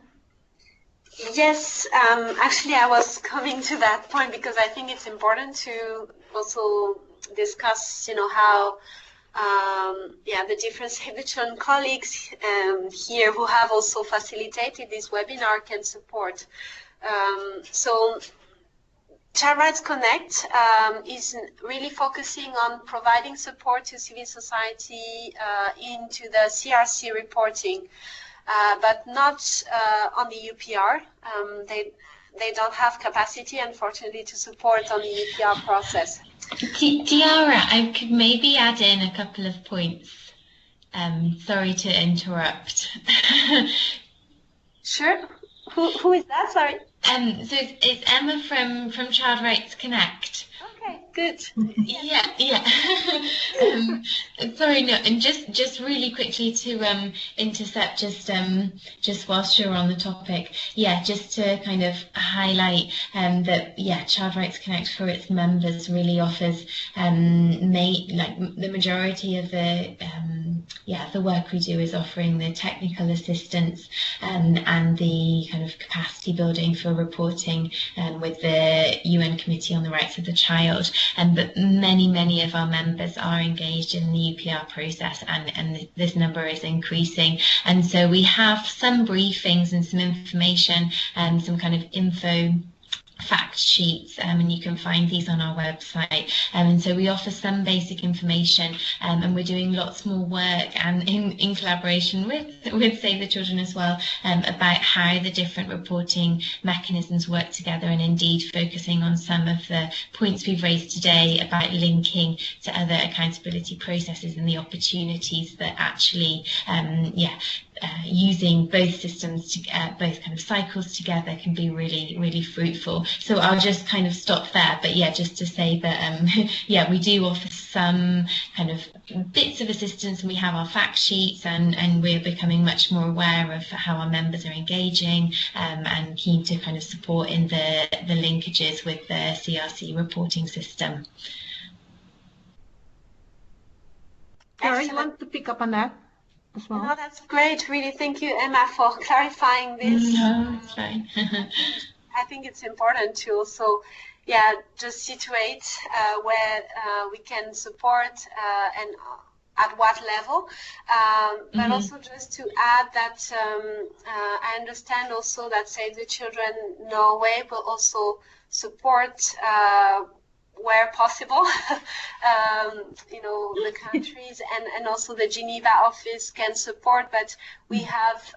Yes, actually I was coming to that point because I think it's important to also discuss, how the different Save the Children colleagues here who have also facilitated this webinar can support. So Child Rights Connect is really focusing on providing support to civil society into the CRC reporting, but not on the UPR. They don't have capacity, unfortunately, to support on the UPR process. Diarra, I could maybe add in a couple of points. Sorry to interrupt. Sure. Who is that? Sorry. So it's Emma from Child Rights Connect. Okay, good. Yeah. Sorry, no, and just really quickly to intercept just whilst you're on the topic, just to kind of highlight that Child Rights Connect for its members really offers the majority of the work we do is offering the technical assistance and the kind of capacity building for reporting with the UN Committee on the Rights of the Child. But many of our members are engaged in the UPR process, and this number is increasing. And so we have some briefings and some information and some kind of info fact sheets, and you can find these on our website, and so we offer some basic information, and we're doing lots more work and in collaboration with Save the Children as well, about how the different reporting mechanisms work together, and indeed focusing on some of the points we've raised today about linking to other accountability processes and the opportunities that actually using both systems, both kind of cycles together can be really fruitful. So I'll just kind of stop there, but just to say that we do offer some kind of bits of assistance, and we have our fact sheets, and we're becoming much more aware of how our members are engaging, and keen to kind of support in the linkages with the CRC reporting system. Diarra, you want to pick up on that? Well. No, that's great. Really, thank you, Emma, for clarifying this. No, it's fine. I think it's important to also, just situate where we can support and at what level. But also just to add that I understand also that Save the Children Norway will also support where possible, the countries and also the Geneva office can support, but we have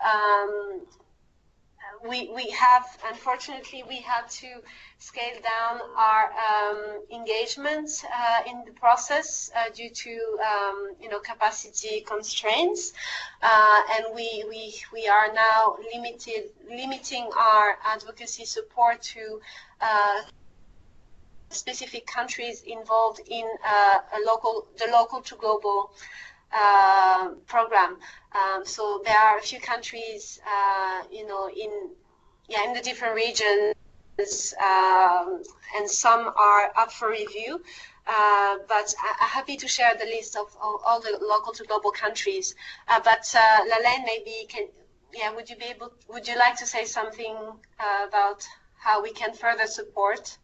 unfortunately we had to scale down our engagement in the process due to capacity constraints, and we are now limiting our advocacy support to specific countries involved in the local to global program. So there are a few countries, in the different regions, and some are up for review. But I'm happy to share the list of all the local to global countries. But Lalaine, maybe would you like to say something about how we can further support?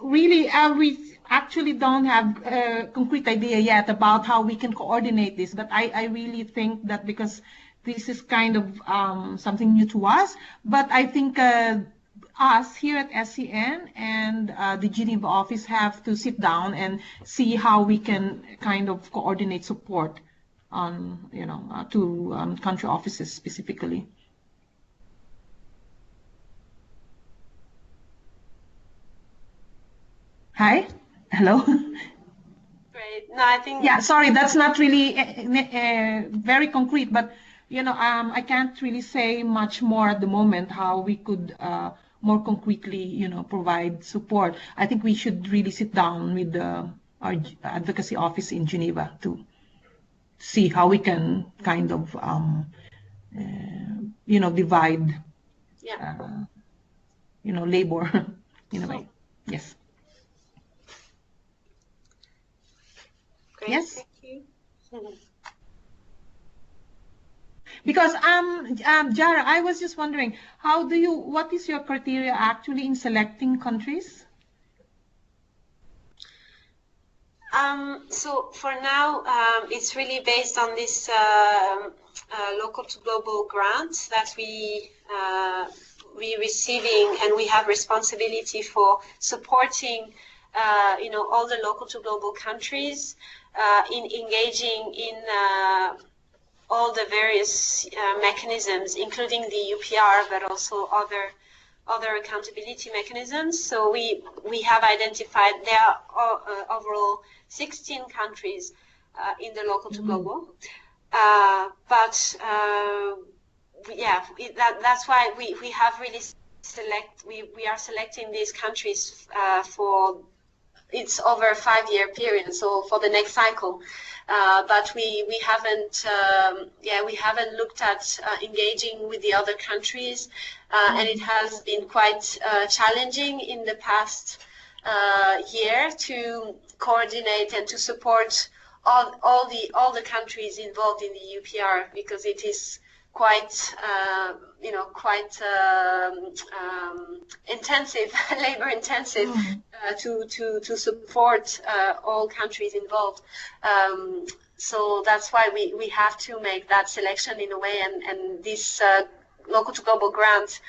Really, we actually don't have a concrete idea yet about how we can coordinate this, but I really think that because this is kind of something new to us, but I think us here at SCN and the Geneva office have to sit down and see how we can kind of coordinate support on, to country offices specifically. Hi, hello. Great. No, I think. Yeah, sorry, that's not really very concrete, but I can't really say much more at the moment how we could more concretely, provide support. I think we should really sit down with our advocacy office in Geneva to see how we can kind of divide, Yeah. labor in a way. Yes. Great. Yes. Thank you. Because Diarra, I was just wondering, what is your criteria actually in selecting countries? So for now, it's really based on this local to global grant that we receiving, and we have responsibility for supporting all the local to global countries in engaging in all the various mechanisms, including the UPR, but also other accountability mechanisms. So we have identified there are overall 16 countries in the local to global, that's why we have really we are selecting these countries for it's over a 5-year period, so for the next cycle. But we haven't looked at engaging with the other countries, and it has been quite challenging in the past year to coordinate and to support all the countries involved in the UPR, because it is quite intensive, labor intensive, to support all countries involved. So that's why we have to make that selection in a way, and this local to global grant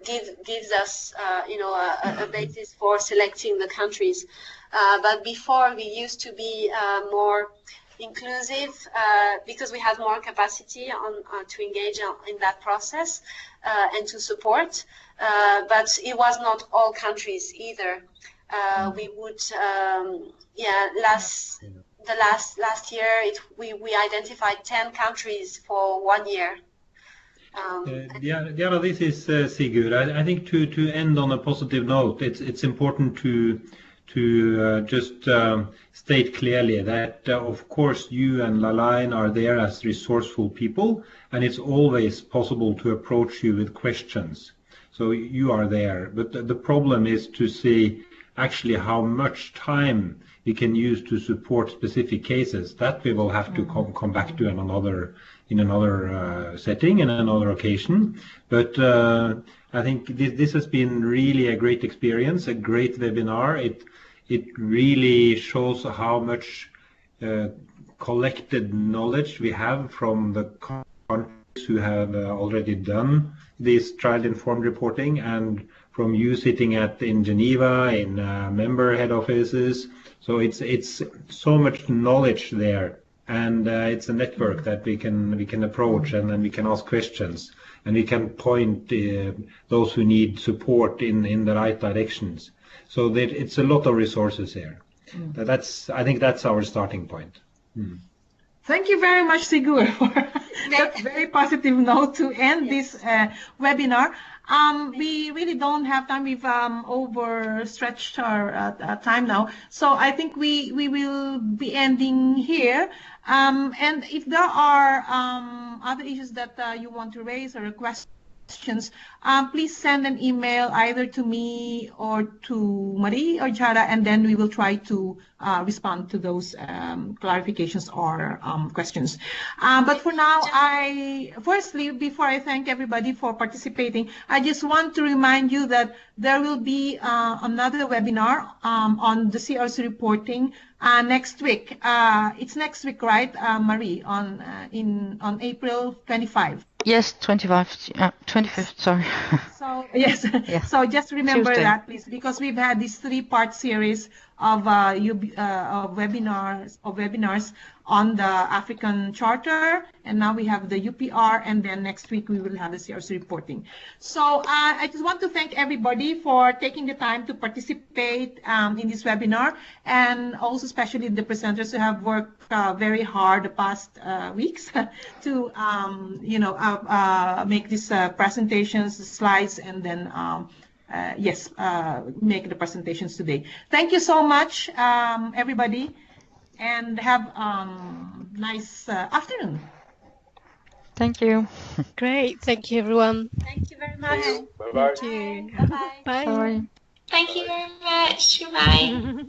gives us a basis for selecting the countries. But before, we used to be more inclusive because we had more capacity to engage in that process and to support, but it was not all countries either. We would last year we identified 10 countries for 1 year. Diarra, this is Sigurd. I think to end on a positive note, it's important to just state clearly that, of course, you and Lalaine are there as resourceful people, and it's always possible to approach you with questions. So you are there. But the problem is to see actually how much time we can use to support specific cases. That we will have to come back to in another setting, in another occasion. But I think this has been really a great experience, a great webinar. It really shows how much collected knowledge we have from the countries who have already done this child-informed reporting, and from you sitting in Geneva, in member head offices. So it's so much knowledge there, and it's a network that we can approach, and then we can ask questions, and we can point those who need support in the right directions. So that it's a lot of resources here. I think that's our starting point. Thank you very much, Sigurd, for that very positive note to end this webinar. We really don't have time. We've overstretched our time now. So I think we will be ending here. And if there are other issues that you want to raise or questions, please send an email either to me or to Marie or Diarra, and then we will try to respond to those clarifications or questions. But for now, firstly, before I thank everybody for participating, I just want to remind you that there will be another webinar on the CRC reporting next week. It's next week, right, Marie, on April 25. Yes, 25th, sorry. So, yes, yeah. So just remember Tuesday. That, please, because we've had this 3-part series of webinars on the African Charter, and now we have the UPR, and then next week we will have the CRC reporting. So I just want to thank everybody for taking the time to participate in this webinar, and also especially the presenters who have worked very hard the past weeks to make these presentations, slides, and then make the presentations today. Thank you so much, everybody, and have a nice afternoon. Thank you. Great. Thank you, everyone. Thank you very much. Bye bye. Thank you. Bye-bye. Bye. Bye. Thank you very much. Bye.